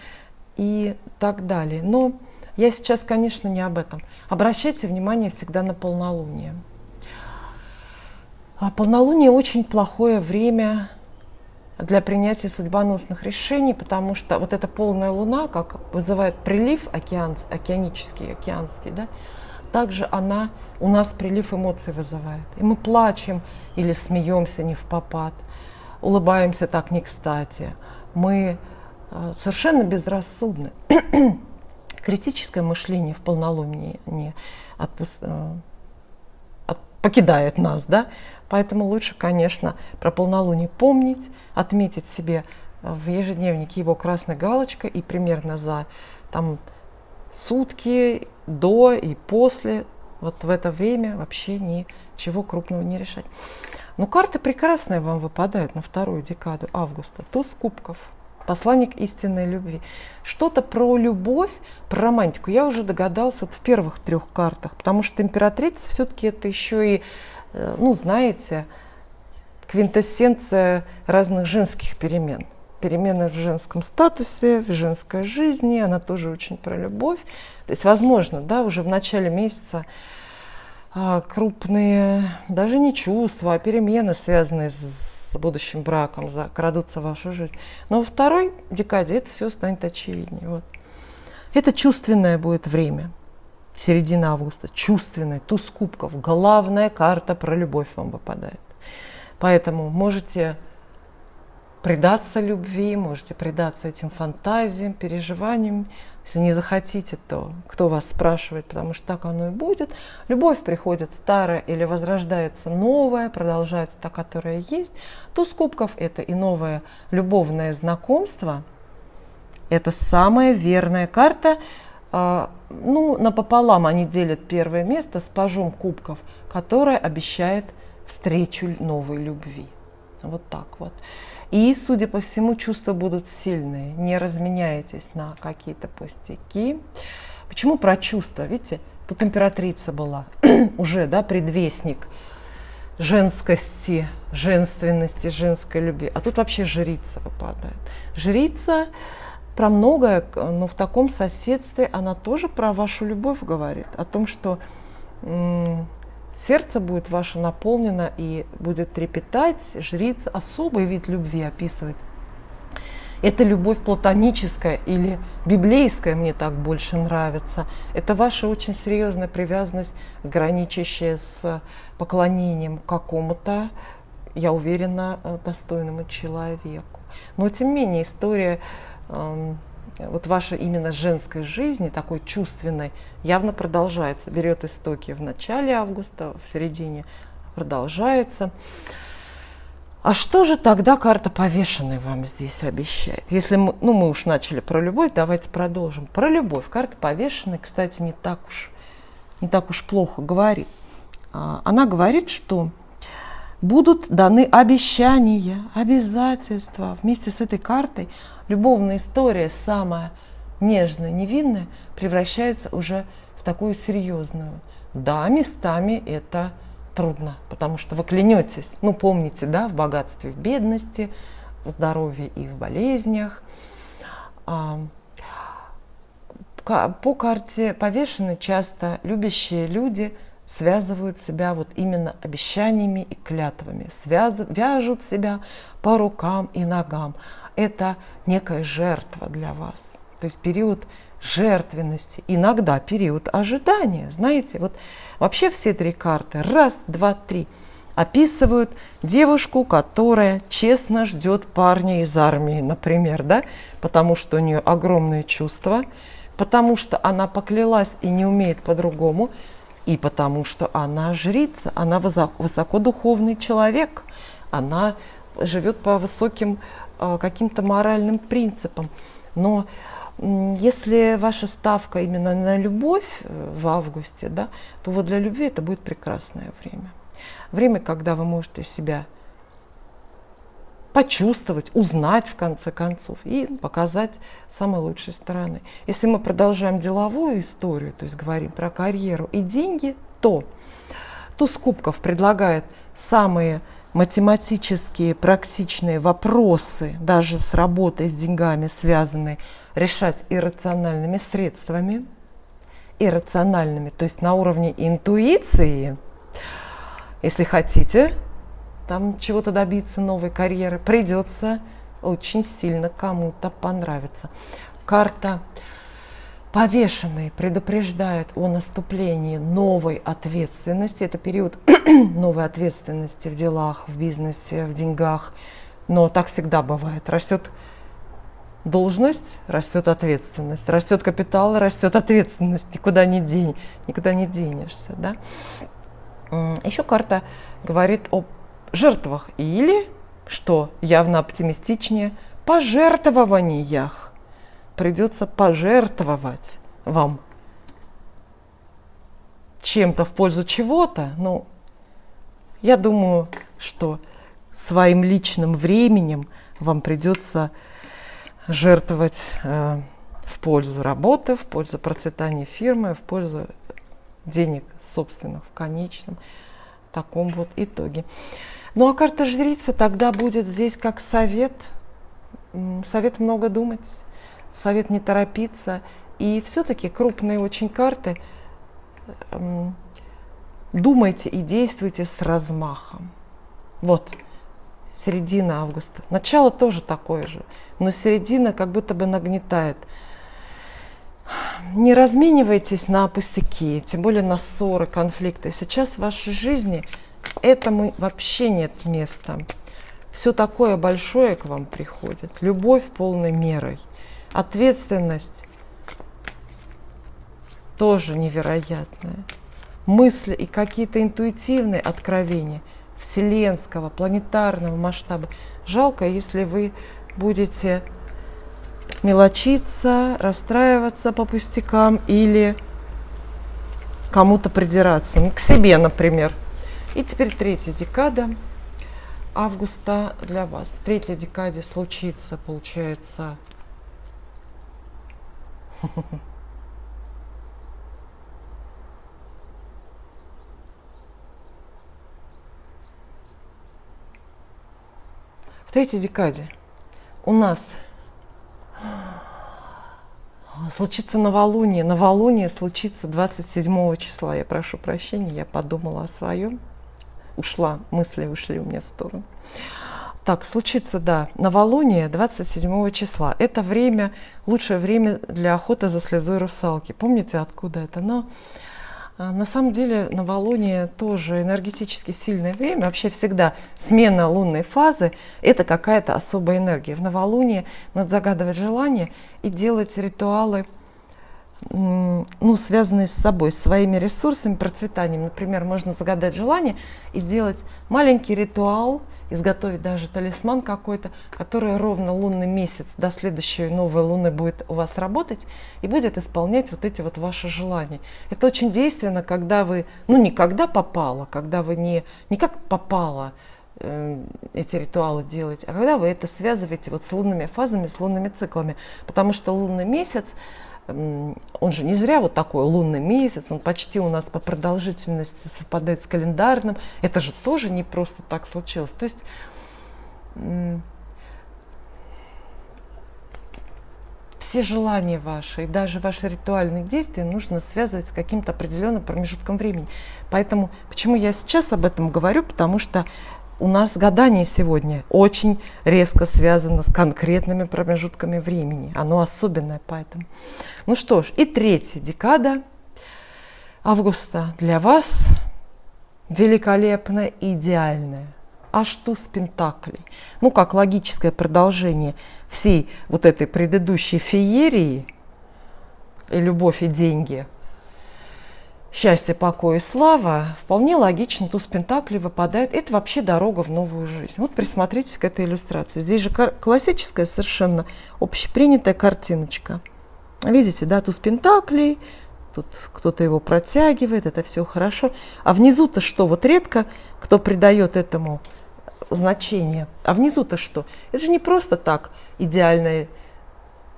и так далее. Но я сейчас, конечно, не об этом. Обращайте внимание всегда на полнолуние. Полнолуние очень плохое время для принятия судьбоносных решений, потому что вот эта полная луна, как вызывает прилив океанический, да, также она у нас прилив эмоций вызывает. И мы плачем или смеемся не впопад, улыбаемся так не кстати. Мы совершенно безрассудны. Критическое мышление в полнолуние не покидает нас, да? Поэтому лучше, конечно, про полнолуние помнить, отметить себе в ежедневнике его красной галочкой и примерно за там, сутки до и после, вот в это время вообще ничего крупного не решать. Но карты прекрасные вам выпадают на вторую декаду августа. Туз кубков. Посланник истинной любви. Что-то про любовь, про романтику я уже догадался вот в первых трех картах, потому что императрица все-таки это еще и, ну, знаете, квинтэссенция разных женских перемен. Перемены в женском статусе, в женской жизни, она тоже очень про любовь. То есть, возможно, да, уже в начале месяца крупные, даже не чувства, а перемены, связанные с будущим браком, крадутся в вашу жизнь. Но во второй декаде это все станет очевиднее. Вот. Это чувственное будет время, середина августа, чувственное, туз кубков, главная карта про любовь вам выпадает. Поэтому можете предаться любви, можете предаться этим фантазиям, переживаниям. Если не захотите, то кто вас спрашивает, потому что так оно и будет. Любовь приходит старая или возрождается новая, продолжается та, которая есть. Туз кубков – это и новое любовное знакомство. Это самая верная карта. Ну, напополам они делят первое место с пажом кубков, которое обещает встречу новой любви. Вот так вот. И, судя по всему, чувства будут сильные. Не разменяйтесь на какие-то пустяки. Почему про чувства? Видите, тут императрица была, уже, да, предвестник женскости, женственности, женской любви. А тут вообще жрица выпадает. Жрица про многое, но в таком соседстве она тоже про вашу любовь говорит. О том, что сердце будет ваше наполнено и будет трепетать. Жрица особый вид любви описывает. Это любовь платоническая или библейская, мне так больше нравится. Это ваша очень серьезная привязанность, граничащая с поклонением какому-то, я уверена, достойному человеку. Но тем не менее история вот вашей именно женской жизни, такой чувственной, явно продолжается. Берет истоки в начале августа, в середине продолжается. А что же тогда карта повешенной вам здесь обещает? Если мы, ну, мы уж начали про любовь, давайте продолжим. Про любовь. Карта повешенной, кстати, не так уж плохо говорит. Она говорит, что будут даны обещания, обязательства. Вместе с этой картой любовная история, самая нежная, невинная, превращается уже в такую серьезную. Да, местами это трудно, потому что вы клянетесь, ну, помните, да, в богатстве, в бедности, в здоровье и в болезнях. По карте повешены часто любящие люди связывают себя вот именно обещаниями и клятвами, вяжут себя по рукам и ногам. Это некая жертва для вас. То есть период жертвенности, иногда период ожидания. Знаете, вот вообще все три карты, раз, два, три, описывают девушку, которая честно ждет парня из армии, например, да, потому что у нее огромные чувства, потому что она поклялась и не умеет по-другому, и потому что она жрица, она высокодуховный человек, она живет по высоким каким-то моральным принципам. Но если ваша ставка именно на любовь в августе, да, то вот для любви это будет прекрасное время. Время, когда вы можете себя почувствовать, узнать в конце концов и показать самой лучшей стороны. Если мы продолжаем деловую историю, то есть говорим про карьеру и деньги, то туз кубков предлагает самые математические, практичные вопросы, даже с работой, с деньгами связанные, решать иррациональными средствами, иррациональными, то есть на уровне интуиции. Если хотите там чего-то добиться, новой карьеры, придется очень сильно кому-то понравиться. Карта Повешенный предупреждает о наступлении новой ответственности. Это период новой ответственности в делах, в бизнесе, в деньгах. Но так всегда бывает. Растет должность, растет ответственность. Растет капитал, растет ответственность. Никуда не денешься. Да? Еще карта говорит о жертвах или, что явно оптимистичнее, пожертвованиях. Придется пожертвовать вам чем-то в пользу чего-то. Ну, я думаю, что своим личным временем вам придется жертвовать в пользу работы, в пользу процветания фирмы, в пользу денег собственных в конечном таком вот итоге. Ну а карта жрицы тогда будет здесь как совет. Совет много думать. Совет не торопиться. И все-таки крупные очень карты. Думайте и действуйте с размахом. Вот, середина августа. Начало тоже такое же, но середина как будто бы нагнетает. Не разменивайтесь на пустяки, тем более на ссоры, конфликты. Сейчас в вашей жизни этому вообще нет места. Все такое большое к вам приходит. Любовь полной мерой. Ответственность тоже невероятная. Мысли и какие-то интуитивные откровения вселенского, планетарного масштаба. Жалко, если вы будете мелочиться, расстраиваться по пустякам или кому-то придираться. Ну, к себе, например. И теперь третья декада августа для вас. В третьей декаде случится, получается, в третьей декаде у нас случится новолуние. Новолуние случится 27 числа. Я прошу прощения, я подумала о своем. Мысли ушли у меня в сторону. Так, случится, да, новолуние 27 числа. Это время, лучшее время для охоты за слезой русалки. Помните, откуда это? Но на самом деле новолуние тоже энергетически сильное время. Вообще всегда смена лунной фазы – это какая-то особая энергия. В новолуние надо загадывать желания и делать ритуалы, связанные с собой, с своими ресурсами, процветанием. Например, можно загадать желание и сделать маленький ритуал, изготовить даже талисман какой-то, который ровно лунный месяц до следующей новой луны будет у вас работать и будет исполнять вот эти вот ваши желания. Это очень действенно, когда вы, не когда попало, когда вы не как попало эти ритуалы делаете, а когда вы это связываете вот с лунными фазами, с лунными циклами. Потому что лунный месяц, он же не зря вот такой лунный месяц, он почти у нас по продолжительности совпадает с календарным. Это же тоже не просто так случилось. То есть все желания ваши, и даже ваши ритуальные действия нужно связывать с каким-то определенным промежутком времени. Поэтому, почему я сейчас об этом говорю, потому что у нас гадание сегодня очень резко связано с конкретными промежутками времени. Оно особенное поэтому. Ну что ж, и третья декада августа для вас великолепная, идеальная. Аж туз пентаклей. Ну, как логическое продолжение всей вот этой предыдущей феерии, и любовь, и деньги, счастье, покой и слава, вполне логично туз пентаклей выпадает. Это вообще дорога в новую жизнь. Вот присмотритесь к этой иллюстрации. Здесь же классическая, совершенно общепринятая картиночка. Видите, да, туз пентаклей, тут кто-то его протягивает, это все хорошо. А внизу-то что? Вот редко кто придает этому значение. А внизу-то что? Это же не просто так идеальная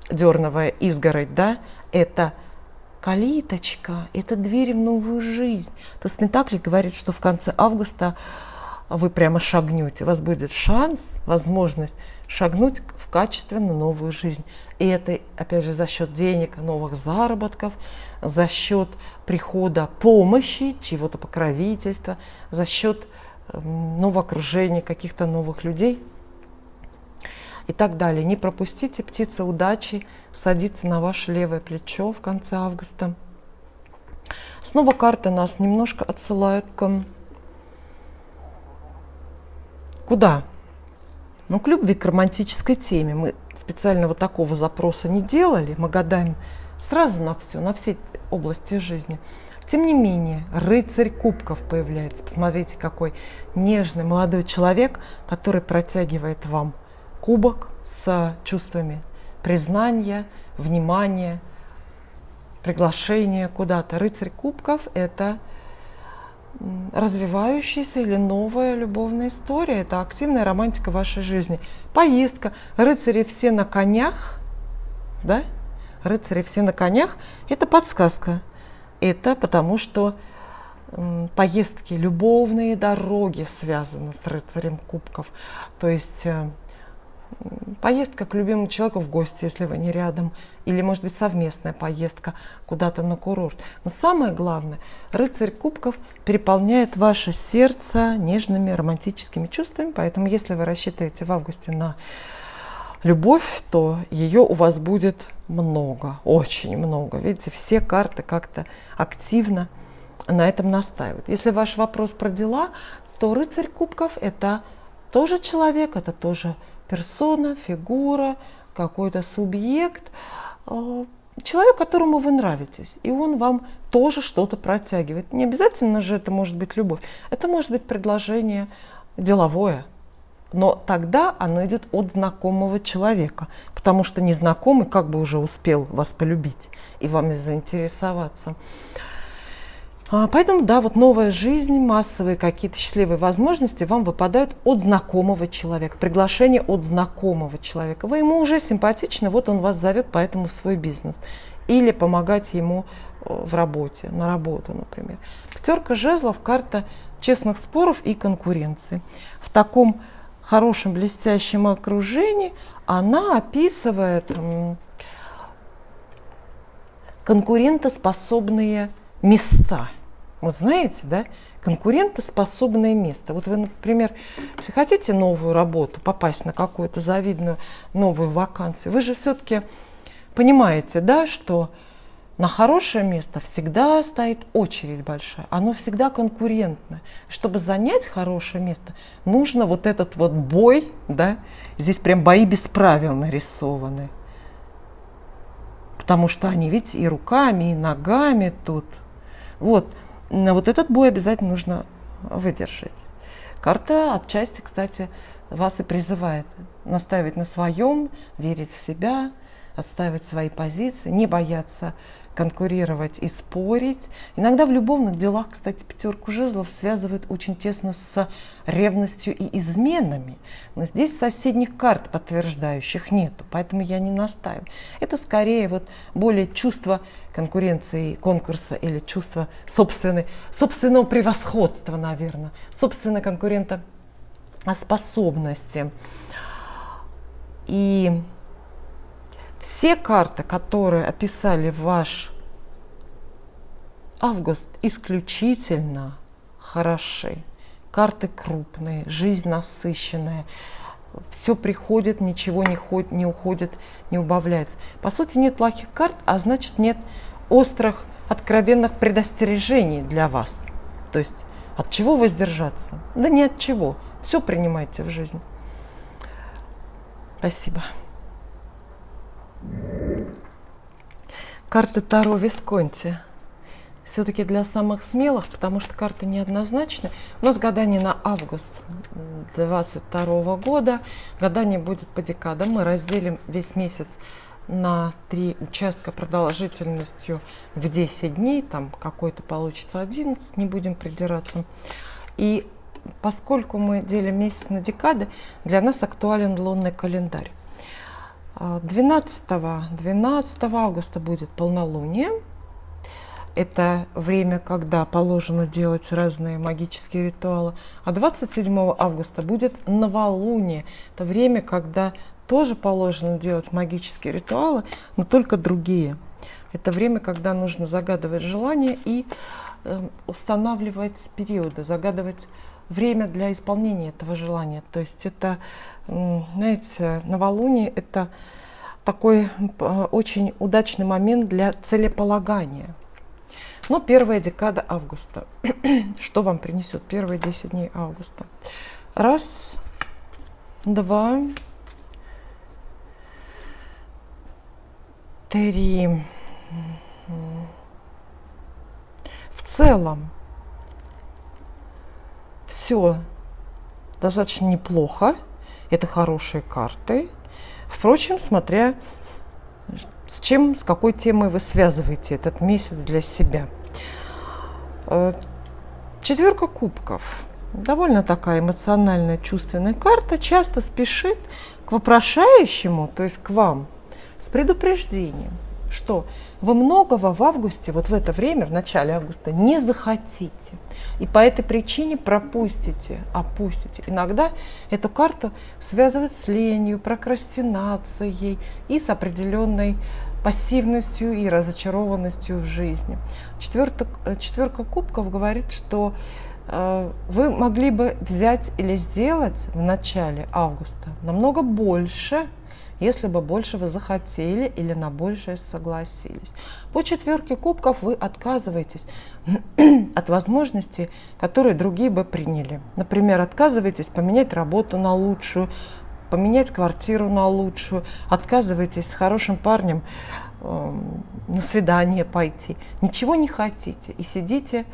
дерновая изгородь, да? Это калиточка, это дверь в новую жизнь. Туз пентаклей говорит, что в конце августа вы прямо шагнете. У вас будет шанс, возможность шагнуть в качественно новую жизнь. И это, опять же, за счет денег, новых заработков, за счет прихода помощи, чьего-то покровительства, за счет нового окружения, каких-то новых людей и так далее. Не пропустите, птица удачи садится на ваше левое плечо в конце августа. Снова карты нас немножко отсылают куда? Ну, к любви, к романтической теме. Мы специально вот такого запроса не делали, мы гадаем сразу на все области жизни. Тем не менее, рыцарь кубков появляется. Посмотрите, какой нежный молодой человек, который протягивает вам кубок с чувствами признания, внимания, приглашения куда-то. Рыцарь кубков – это развивающаяся или новая любовная история. Это активная романтика вашей жизни. Поездка. Рыцари все на конях, да? Рыцари все на конях – это подсказка. Это потому, что поездки, любовные дороги связаны с рыцарем кубков. То есть поездка к любимому человеку в гости, если вы не рядом, или, может быть, совместная поездка куда-то на курорт. Но самое главное, рыцарь кубков переполняет ваше сердце нежными романтическими чувствами, поэтому если вы рассчитываете в августе на любовь, то ее у вас будет много, очень много. Видите, все карты как-то активно на этом настаивают. Если ваш вопрос про дела, то рыцарь кубков – это тоже человек, это тоже персона, фигура, какой-то субъект, человек, которому вы нравитесь, и он вам тоже что-то протягивает. Не обязательно же это может быть любовь, это может быть предложение деловое, но тогда оно идет от знакомого человека, потому что незнакомый как бы уже успел вас полюбить и вами заинтересоваться. Поэтому, да, вот новая жизнь, массовые какие-то счастливые возможности вам выпадают от знакомого человека, приглашение от знакомого человека. Вы ему уже симпатичны, вот он вас зовет поэтому в свой бизнес. Или помогать ему в работе, на работу, например. Пятерка жезлов – карта честных споров и конкуренции. В таком хорошем блестящем окружении она описывает конкурентоспособные места. Вот знаете, да, конкурентоспособное место. Вот вы, например, если хотите новую работу, попасть на какую-то завидную новую вакансию, вы же все-таки понимаете, да, что на хорошее место всегда стоит очередь большая, оно всегда конкурентное. Чтобы занять хорошее место, нужно вот этот вот бой, да, здесь прям бои без правил нарисованы. Потому что они, видите, и руками, и ногами тут. Вот этот бой обязательно нужно выдержать. Карта отчасти, кстати, вас и призывает настаивать на своем, верить в себя, отстаивать свои позиции, не бояться конкурировать и спорить. Иногда в любовных делах, кстати, пятерку жезлов связывают очень тесно с ревностью и изменами. Но здесь соседних карт, подтверждающих, нету, поэтому я не настаиваю. Это скорее вот более чувство конкуренции, конкурса или чувство собственного превосходства, наверное, собственной конкурентоспособности. И Все карты, которые описали ваш август, исключительно хороши. Карты крупные, жизнь насыщенная, все приходит, ничего не уходит, не убавляется. По сути, нет плохих карт, а значит, нет острых, откровенных предостережений для вас. То есть, от чего воздержаться? Да ни от чего. Все принимайте в жизнь. Спасибо. Карта Таро Висконти. Все-таки для самых смелых, потому что карты неоднозначны. У нас гадание на август 2022 года. Гадание будет по декадам. Мы разделим весь месяц на 3 участка продолжительностью в 10 дней. Там какой-то получится 11, не будем придираться. И поскольку мы делим месяц на декады, для нас актуален лунный календарь. 12 августа будет полнолуние. Это время, когда положено делать разные магические ритуалы. А 27 августа будет новолуние. Это время, когда тоже положено делать магические ритуалы, но только другие. Это время, когда нужно загадывать желания и устанавливать периоды, загадывать время для исполнения этого желания. То есть это, знаете, новолуние – это такой очень удачный момент для целеполагания. Но первая декада августа. Что вам принесет первые 10 дней августа? 1, 2, 3. В целом все достаточно неплохо. Это хорошие карты. Впрочем, смотря с какой темой вы связываете этот месяц для себя. 4 кубков. Довольно такая эмоциональная, чувственная карта. Часто спешит к вопрошающему, то есть к вам, с предупреждением, что вы многого в августе, вот в это время, в начале августа, не захотите. И по этой причине пропустите, опустите. Иногда эту карту связывают с ленью, прокрастинацией и с определенной пассивностью и разочарованностью в жизни. Четверка кубков говорит, что вы могли бы взять или сделать в начале августа намного больше, если бы больше вы захотели или на большее согласились. По 4 кубков вы отказываетесь от возможностей, которые другие бы приняли. Например, отказываетесь поменять работу на лучшую, поменять квартиру на лучшую, отказываетесь с хорошим парнем на свидание пойти. Ничего не хотите и сидите,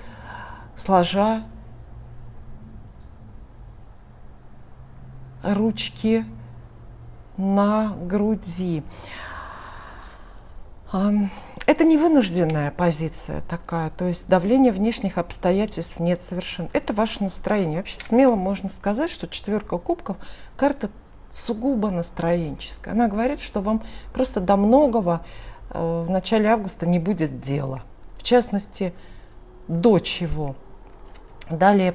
сложа ручки на груди. Это не вынужденная позиция такая, то есть давления внешних обстоятельств нет совершенно. Это ваше настроение. Вообще смело можно сказать, что 4 кубков – карта сугубо настроенческая. Она говорит, что вам просто до многого в начале августа не будет дела. В частности, до чего. Далее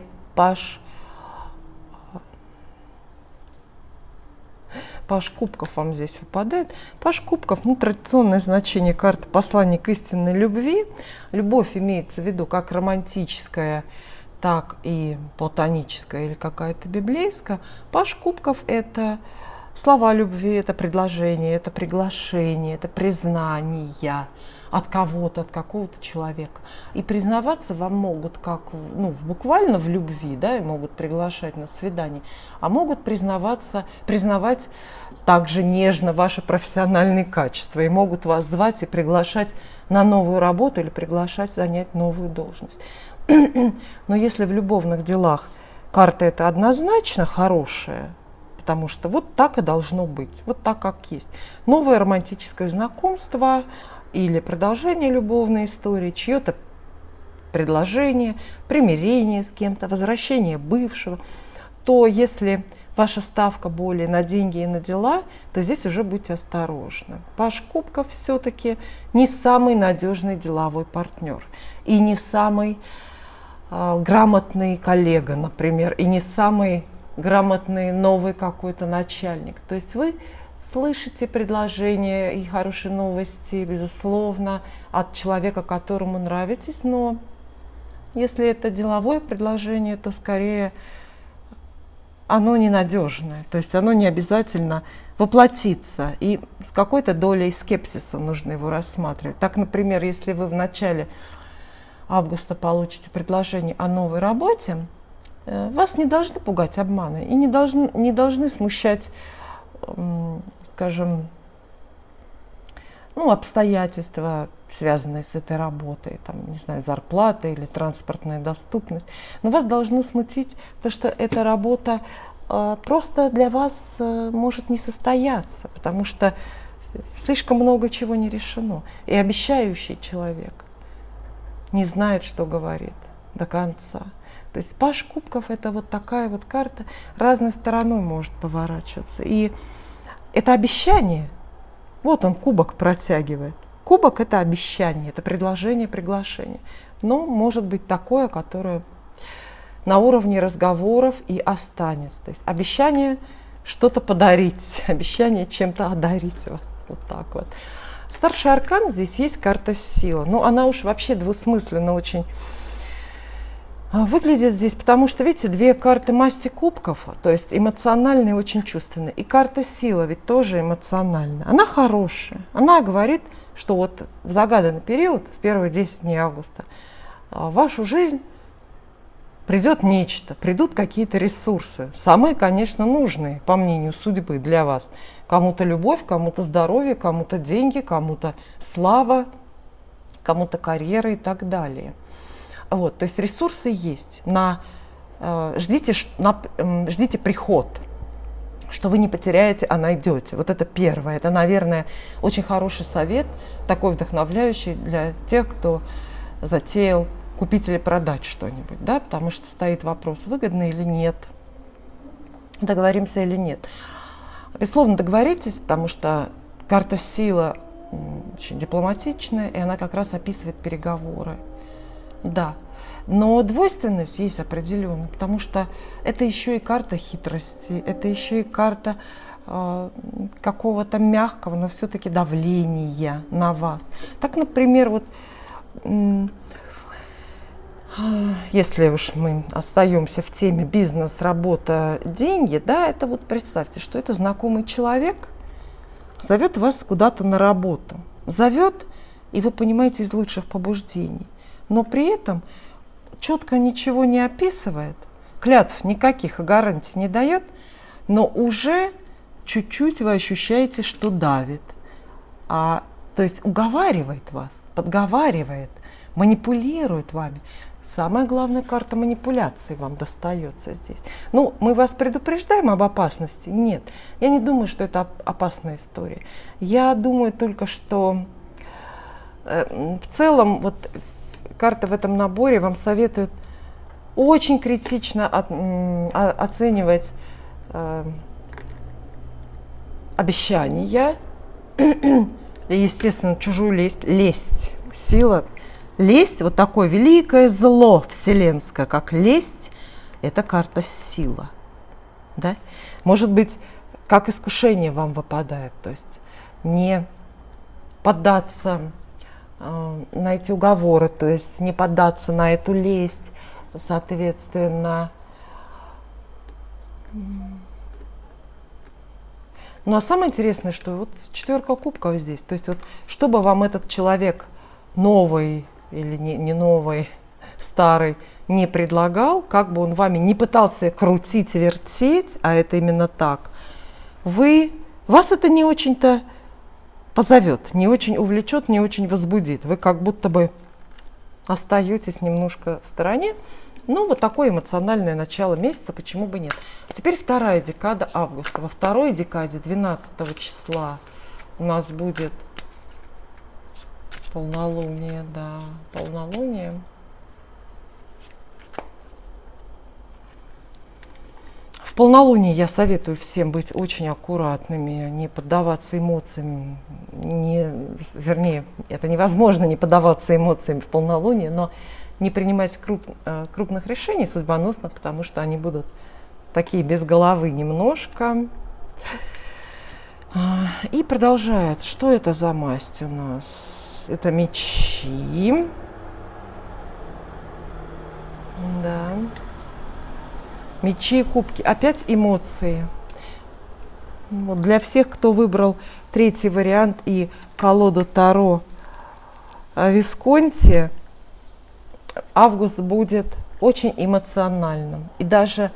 Паш кубков вам здесь выпадает. Паш кубков, традиционное значение карты посланник истинной любви. Любовь имеется в виду как романтическая, так и платоническая или какая-то библейская. Паш кубков – это слова любви, это предложение, это приглашение, это признание от кого-то, от какого-то человека. И признаваться вам могут как, буквально в любви, да, и могут приглашать на свидание, а могут признавать также нежно ваши профессиональные качества и могут вас звать и приглашать на новую работу или приглашать занять новую должность. Но если в любовных делах карта это однозначно хорошая, потому что вот так и должно быть, вот так как есть. Новое романтическое знакомство или продолжение любовной истории, чье-то предложение, примирение с кем-то, возвращение бывшего, то если ваша ставка более на деньги и на дела, то здесь уже будьте осторожны. Паш кубков все-таки не самый надежный деловой партнер и не самый грамотный коллега, например, и не самый грамотный новый какой-то начальник. То есть вы слышите предложения и хорошие новости, безусловно, от человека, которому нравитесь, но если это деловое предложение, то скорее оно ненадежное, то есть оно не обязательно воплотится, и с какой-то долей скепсиса нужно его рассматривать. Так, например, если вы в начале августа получите предложение о новой работе, вас не должны пугать обманы и не должны смущать, скажем, обстоятельства, связанные с этой работой, там, не знаю, зарплата или транспортная доступность. Но вас должно смутить то, что эта работа просто для вас может не состояться, потому что слишком много чего не решено. И обещающий человек не знает, что говорит до конца. То есть паж кубков — это вот такая вот карта, разной стороной может поворачиваться. И это обещание, вот он кубок протягивает. Кубок — это обещание, это предложение, приглашение. Но может быть такое, которое на уровне разговоров и останется. То есть обещание что-то подарить, обещание чем-то одарить. Вот так вот. Старший аркан здесь есть карта сила. Но она уж вообще двусмысленно очень выглядит здесь, потому что, видите, две карты масти кубков, то есть эмоциональные, очень чувственные, и карта сила ведь тоже эмоциональная. Она хорошая, она говорит, что вот в загаданный период, в первые 10 дней августа, в вашу жизнь придет нечто, придут какие-то ресурсы, самые, конечно, нужные, по мнению судьбы, для вас. Кому-то любовь, кому-то здоровье, кому-то деньги, кому-то слава, кому-то карьера и так далее. Вот, то есть ресурсы есть. Ждите приход, что вы не потеряете, а найдете. Вот это первое. Это, наверное, очень хороший совет, такой вдохновляющий для тех, кто затеял купить или продать что-нибудь, да, потому что стоит вопрос, выгодно или нет, договоримся или нет. Безусловно, договоритесь, потому что карта сила очень дипломатичная, и она как раз описывает переговоры. Да, но двойственность есть определенная, потому что это еще и карта хитрости, это еще и карта какого-то мягкого, но все-таки давления на вас. Так, например, вот если уж мы остаемся в теме бизнес, работа, деньги, да, это вот представьте, что это знакомый человек зовет вас куда-то на работу, зовет, и вы понимаете из лучших побуждений. Но при этом четко ничего не описывает, клятв никаких и гарантий не дает, но уже чуть-чуть вы ощущаете, что давит. То есть уговаривает вас, подговаривает, манипулирует вами. Самая главная карта манипуляции вам достается здесь. Ну, мы вас предупреждаем об опасности? Нет. Я не думаю, что это опасная история. Я думаю только, что в целом вот карты в этом наборе вам советуют очень критично оценивать обещания, и, естественно, чужую лесть, сила. Лесть, вот такое великое зло вселенское, как лесть, это карта сила. Да? Может быть, как искушение вам выпадает, то есть не поддаться на эти уговоры, то есть не поддаться на эту лесть, соответственно. Ну а самое интересное, что вот четверка кубков здесь, то есть вот чтобы вам этот человек новый или не новый, старый, не предлагал, как бы он вами не пытался крутить, вертеть, а это именно так, вас это не очень-то позовет, не очень увлечет, не очень возбудит. Вы как будто бы остаетесь немножко в стороне. Ну, вот такое эмоциональное начало месяца, почему бы нет. Теперь вторая декада августа. Во второй декаде 12 числа у нас будет полнолуние, да, полнолуние. В полнолуние я советую всем быть очень аккуратными, не поддаваться эмоциям, вернее, это невозможно не поддаваться эмоциям в полнолуние, но не принимать крупных решений судьбоносных, потому что они будут такие без головы немножко. И продолжает. Что это за масть у нас? Это мечи. Да. Мечи и кубки. Опять эмоции. Вот для всех, кто выбрал третий вариант и колоду Таро Висконти, август будет очень эмоциональным. И даже,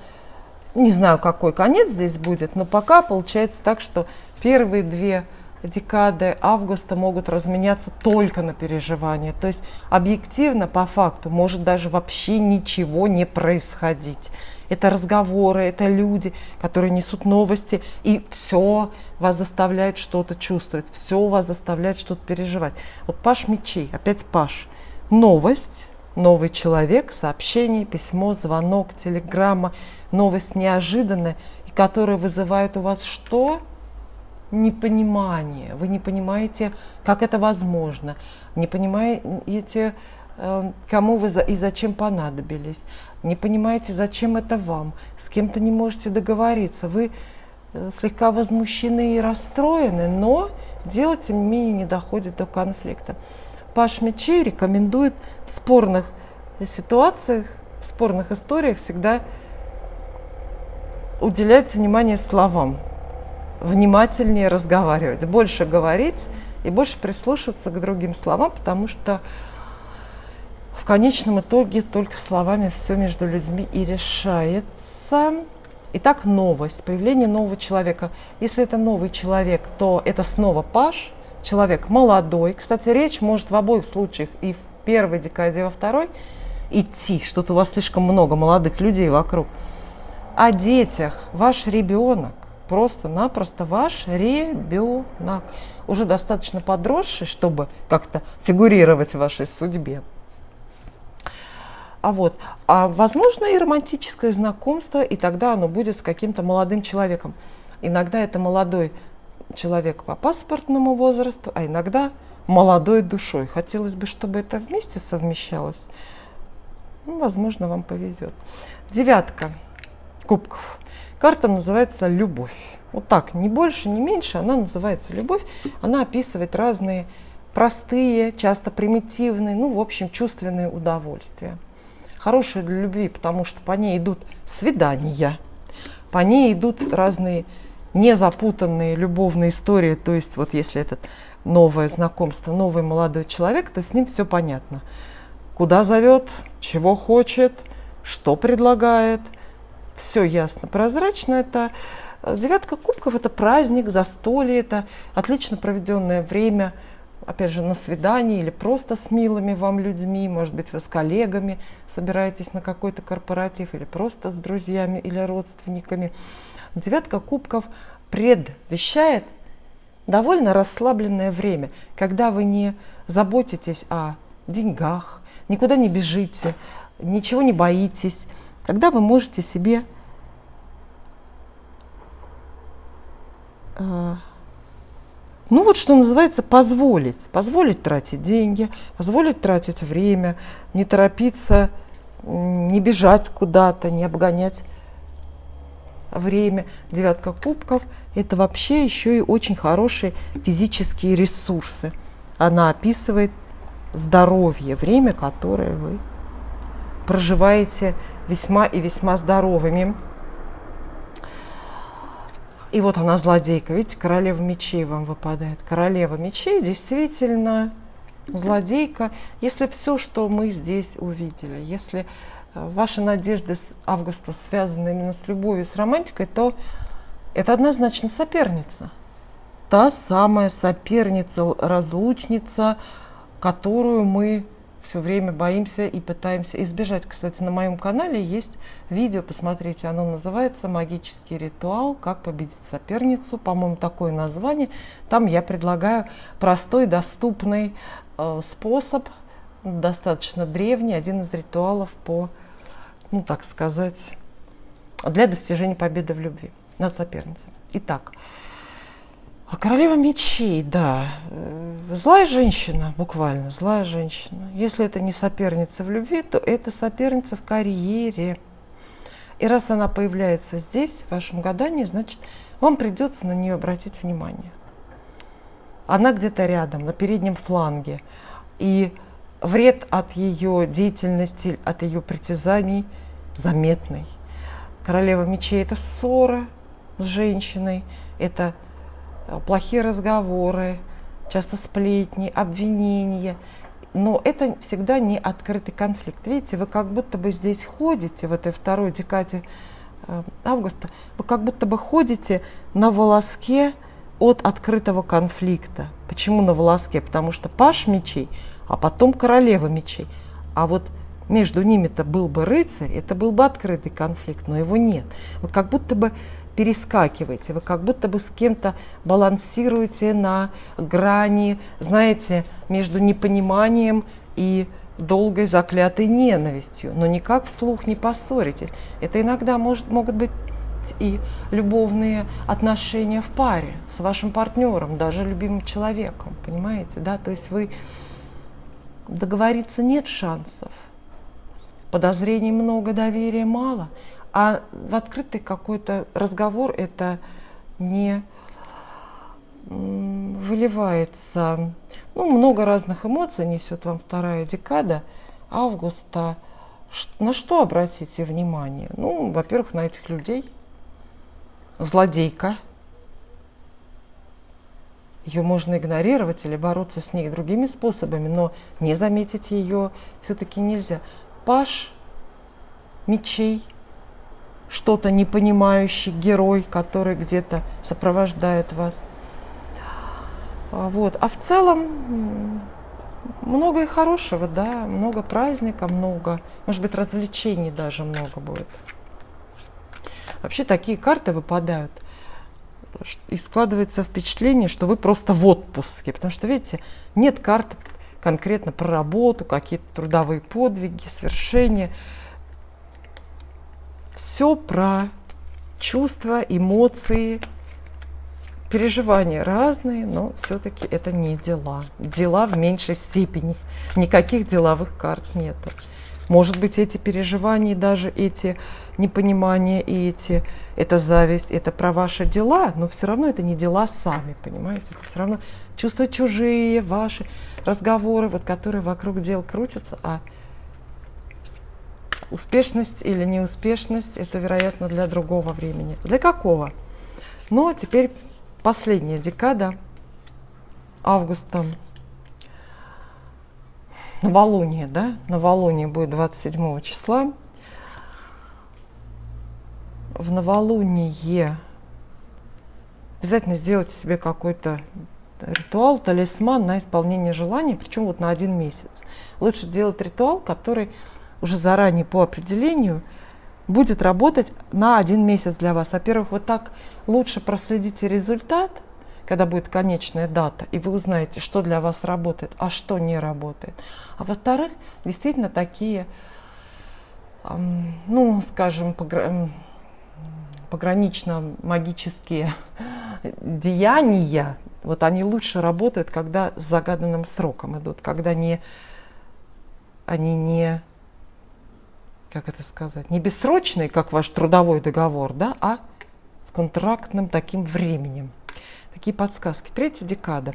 не знаю, какой конец здесь будет, но пока получается так, что первые две декады августа могут разменяться только на переживания. То есть объективно, по факту, может даже вообще ничего не происходить. Это разговоры, это люди, которые несут новости, и все вас заставляет что-то чувствовать, все вас заставляет что-то переживать. Вот паш мечей, опять паш. Новость, новый человек, сообщение, письмо, звонок, телеграмма, новость неожиданная, и которая вызывает у вас что? Непонимание. Вы не понимаете, как это возможно, не понимаете, кому вы и зачем понадобились, не понимаете, зачем это вам, с кем-то не можете договориться, вы слегка возмущены и расстроены, но дело, тем не менее, не доходит до конфликта. Паш мечей рекомендует в спорных ситуациях, в спорных историях всегда уделять внимание словам, внимательнее разговаривать, больше говорить и больше прислушиваться к другим словам, потому что в конечном итоге только словами все между людьми и решается. Итак, новость, появление нового человека. Если это новый человек, то это снова паш, человек молодой. Кстати, речь может в обоих случаях, и в первой декаде, и во второй, идти, что-то у вас слишком много молодых людей вокруг. О детях, ваш ребенок, просто-напросто ваш ребенок, уже достаточно подросший, чтобы как-то фигурировать в вашей судьбе. А возможно и романтическое знакомство, и тогда оно будет с каким-то молодым человеком. Иногда это молодой человек по паспортному возрасту, а иногда молодой душой. Хотелось бы, чтобы это вместе совмещалось. Возможно, вам повезет. Девятка кубков. Карта называется «Любовь». Вот так, ни больше, ни меньше, она называется «Любовь». Она описывает разные простые, часто примитивные, в общем, чувственные удовольствия. Хорошая для любви, потому что по ней идут свидания, по ней идут разные незапутанные любовные истории. То есть вот если это новое знакомство, новый молодой человек, то с ним все понятно. Куда зовет, чего хочет, что предлагает. Все ясно, прозрачно. Это девятка кубков, это праздник, застолье, это отлично проведенное время, опять же, на свидании или просто с милыми вам людьми, может быть, вы с коллегами собираетесь на какой-то корпоратив или просто с друзьями или родственниками. Девятка кубков предвещает довольно расслабленное время, когда вы не заботитесь о деньгах, никуда не бежите, ничего не боитесь, когда вы можете себе что называется, позволить тратить деньги, позволить тратить время, не торопиться, не бежать куда-то, не обгонять время. Девятка кубков – это вообще еще и очень хорошие физические ресурсы. Она описывает здоровье, время, которое вы проживаете весьма и весьма здоровыми. И вот она, злодейка. Видите, королева мечей вам выпадает. Королева мечей действительно злодейка. Если все, что мы здесь увидели, если ваши надежды с августа связаны именно с любовью, с романтикой, то это однозначно соперница. Та самая соперница, разлучница, которую мы все время боимся и пытаемся избежать. Кстати, на моем канале есть видео, посмотрите, оно называется «Магический ритуал. Как победить соперницу». По-моему, такое название. Там я предлагаю простой, доступный способ, достаточно древний, один из ритуалов по, так сказать, для достижения победы в любви над соперницей. Итак, королева мечей, да, злая женщина, буквально злая женщина. Если это не соперница в любви, то это соперница в карьере. И раз она появляется здесь, в вашем гадании, значит, вам придется на нее обратить внимание. Она где-то рядом, на переднем фланге. И вред от ее деятельности, от ее притязаний заметный. Королева мечей – это ссора с женщиной, это плохие разговоры, часто сплетни, обвинения. Но это всегда не открытый конфликт. Видите, вы как будто бы здесь ходите, в этой второй декаде августа, вы как будто бы ходите на волоске от открытого конфликта. Почему на волоске? Потому что паж мечей, а потом королева мечей. А вот между ними-то был бы рыцарь, это был бы открытый конфликт, но его нет. Вы как будто бы перескакиваете, вы как будто бы с кем-то балансируете на грани, знаете, между непониманием и долгой заклятой ненавистью, но никак вслух не поссоритесь. Это иногда могут быть и любовные отношения в паре с вашим партнером, даже любимым человеком, понимаете, да? То есть вы договориться нет шансов, подозрений много, доверия мало. А в открытый какой-то разговор это не выливается. Ну, много разных эмоций несет вам вторая декада августа. На что обратите внимание? Ну, во-первых, на этих людей. Злодейка. Ее можно игнорировать или бороться с ней другими способами, но не заметить ее все-таки нельзя. Паж мечей. Что-то непонимающий герой, который где-то сопровождает вас. Вот. А в целом много и хорошего, да, много праздника, много, может быть, развлечений даже много будет. Вообще такие карты выпадают, и складывается впечатление, что вы просто в отпуске, потому что, видите, нет карт конкретно про работу, какие-то трудовые подвиги, свершения. Все про чувства, эмоции, переживания разные, но все-таки это не дела. Дела в меньшей степени. Никаких деловых карт нету. Может быть, эти переживания, даже эти непонимания, это зависть, это про ваши дела, но все равно это не дела сами, понимаете? Это все равно чувства чужие, ваши разговоры, вот, которые вокруг дел крутятся, а успешность или неуспешность – это, вероятно, для другого времени. Для какого? Но теперь последняя декада августа. Новолуние, да? Новолуние будет 27 числа. В новолуние обязательно сделайте себе какой-то ритуал, талисман на исполнение желаний, причем вот на 1 месяц. Лучше делать ритуал, который уже заранее по определению будет работать на 1 месяц для вас. Во-первых, вот так лучше проследите результат, когда будет конечная дата, и вы узнаете, что для вас работает, а что не работает. А во-вторых, действительно такие, ну, скажем, погранично-магические деяния, вот они лучше работают, когда с загаданным сроком идут, когда они не, как это сказать, не бессрочные, как ваш трудовой договор, да, а с контрактным таким временем. Такие подсказки. 3-я декада.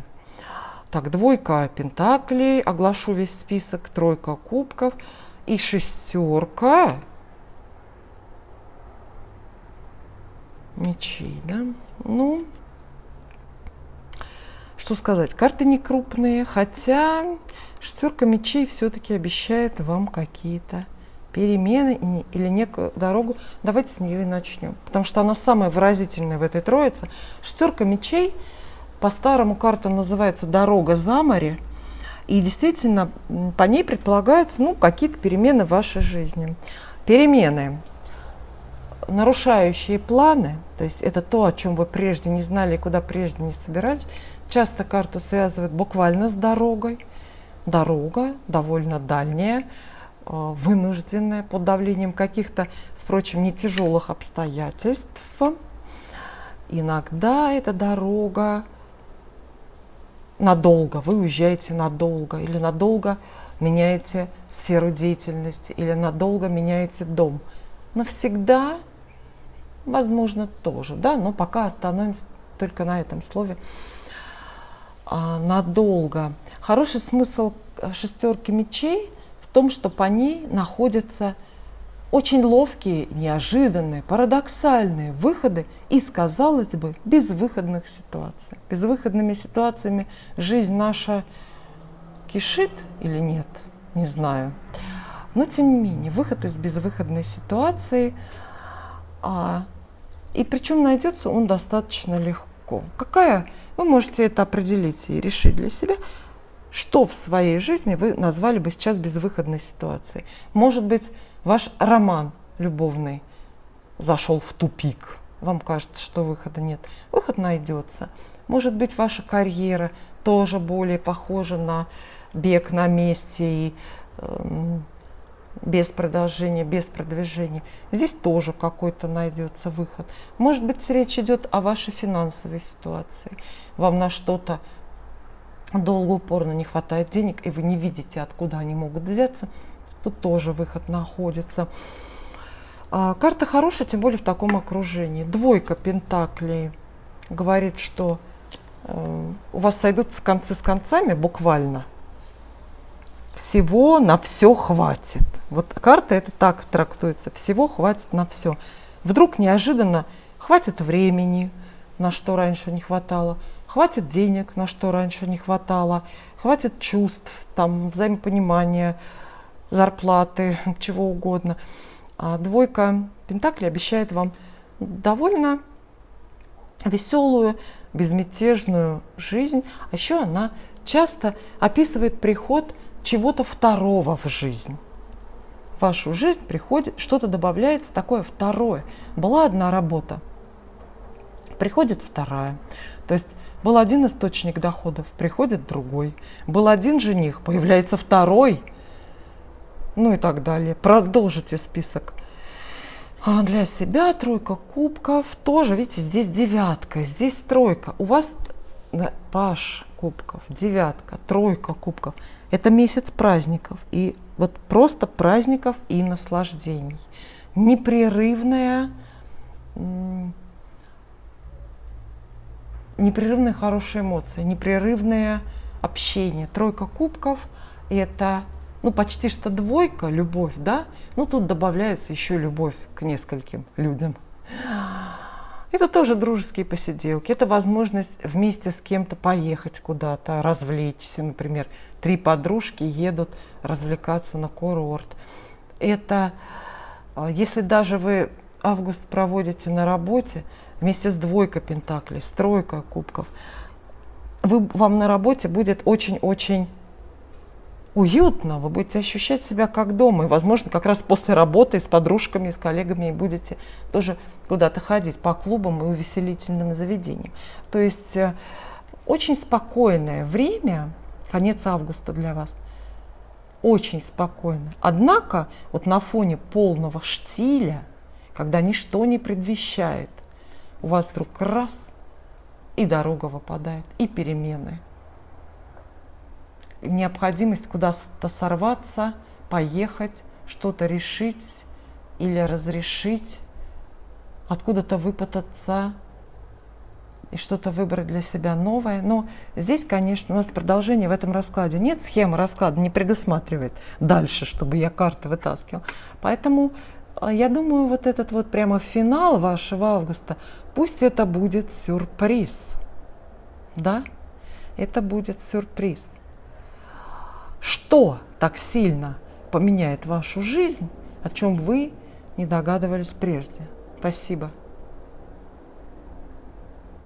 Так, 2 пентаклей, оглашу весь список, 3 кубков и 6 мечей, да. Ну, что сказать, карты не крупные, хотя 6 мечей все-таки обещает вам какие-то перемены или некую дорогу. Давайте с нее и начнем, потому что она самая выразительная в этой троице. 6 мечей, по-старому карта называется «Дорога за море», и действительно по ней предполагаются, ну, какие-то перемены в вашей жизни. Перемены, нарушающие планы, то есть это то, о чем вы прежде не знали и куда прежде не собирались. Часто карту связывают буквально с дорогой. Дорога довольно дальняя, вынужденная, под давлением каких-то, впрочем, не тяжелых обстоятельств. Иногда эта дорога надолго, вы уезжаете надолго, или надолго меняете сферу деятельности, или надолго меняете дом. навсегда, возможно, тоже, да, но пока остановимся только на этом слове. Надолго. Хороший смысл шестерки мечей в том, что по ней находятся очень ловкие, неожиданные, парадоксальные выходы из, казалось бы, безвыходных ситуаций. Безвыходными ситуациями жизнь наша кишит или нет, не знаю. Но тем не менее, выход из безвыходной ситуации, и причем найдется он достаточно легко. Вы можете это определить и решить для себя, что в своей жизни вы назвали бы сейчас безвыходной ситуацией. Может быть, ваш роман любовный зашел в тупик. Вам кажется, что выхода нет. Выход найдется. Может быть, ваша карьера тоже более похожа на бег на месте и без продолжения, без продвижения. Здесь тоже какой-то найдется выход. Может быть, речь идет о вашей финансовой ситуации. Вам на что-то долго, упорно не хватает денег, и вы не видите, откуда они могут взяться. Тут тоже выход находится. Карта хорошая, тем более в таком окружении. Двойка пентаклей говорит, что у вас сойдутся концы с концами буквально. Всего на все хватит. Вот карта это так трактуется. Всего хватит на все. Вдруг неожиданно хватит времени, на что раньше не хватало, хватит денег, на что раньше не хватало, хватит чувств, там, взаимопонимания, зарплаты, чего угодно. А двойка пентаклей обещает вам довольно веселую, безмятежную жизнь. А еще она часто описывает приход чего-то второго в жизнь. В вашу жизнь приходит, что-то добавляется такое второе. Была одна работа, приходит вторая. То есть был один источник доходов, приходит другой. Был один жених, появляется второй. Ну и так далее. Продолжите список. А для себя тройка кубков тоже, видите, здесь девятка, здесь тройка. У вас паш кубков, девятка, тройка кубков. Это месяц праздников. И вот просто праздников и наслаждений. Непрерывные хорошие эмоции, непрерывное общение. Тройка кубков – это почти что двойка, любовь, да? Тут добавляется еще любовь к нескольким людям. Это тоже дружеские посиделки, это возможность вместе с кем-то поехать куда-то, развлечься. Например, 3 подружки едут развлекаться на курорт. Это, если даже вы август проводите на работе вместе с двойкой пентаклей, с тройкой кубков, вам на работе будет очень-очень уютно, вы будете ощущать себя как дома. И, возможно, как раз после работы с подружками, с коллегами будете тоже куда-то ходить по клубам и увеселительным заведениям. То есть очень спокойное время, конец августа для вас, очень спокойно. Однако вот на фоне полного штиля, когда ничто не предвещает, у вас вдруг раз и дорога выпадает, и перемены. Необходимость куда-то сорваться, поехать, что-то решить или разрешить, откуда-то выпутаться и что-то выбрать для себя новое. Но здесь, конечно, у нас продолжение в этом раскладе нет, схема расклада не предусматривает дальше, чтобы я карты вытаскивала. Поэтому я думаю, вот этот вот прямо финал вашего августа, пусть это будет сюрприз. Да, это будет сюрприз. Что так сильно поменяет вашу жизнь, о чем вы не догадывались прежде? Спасибо.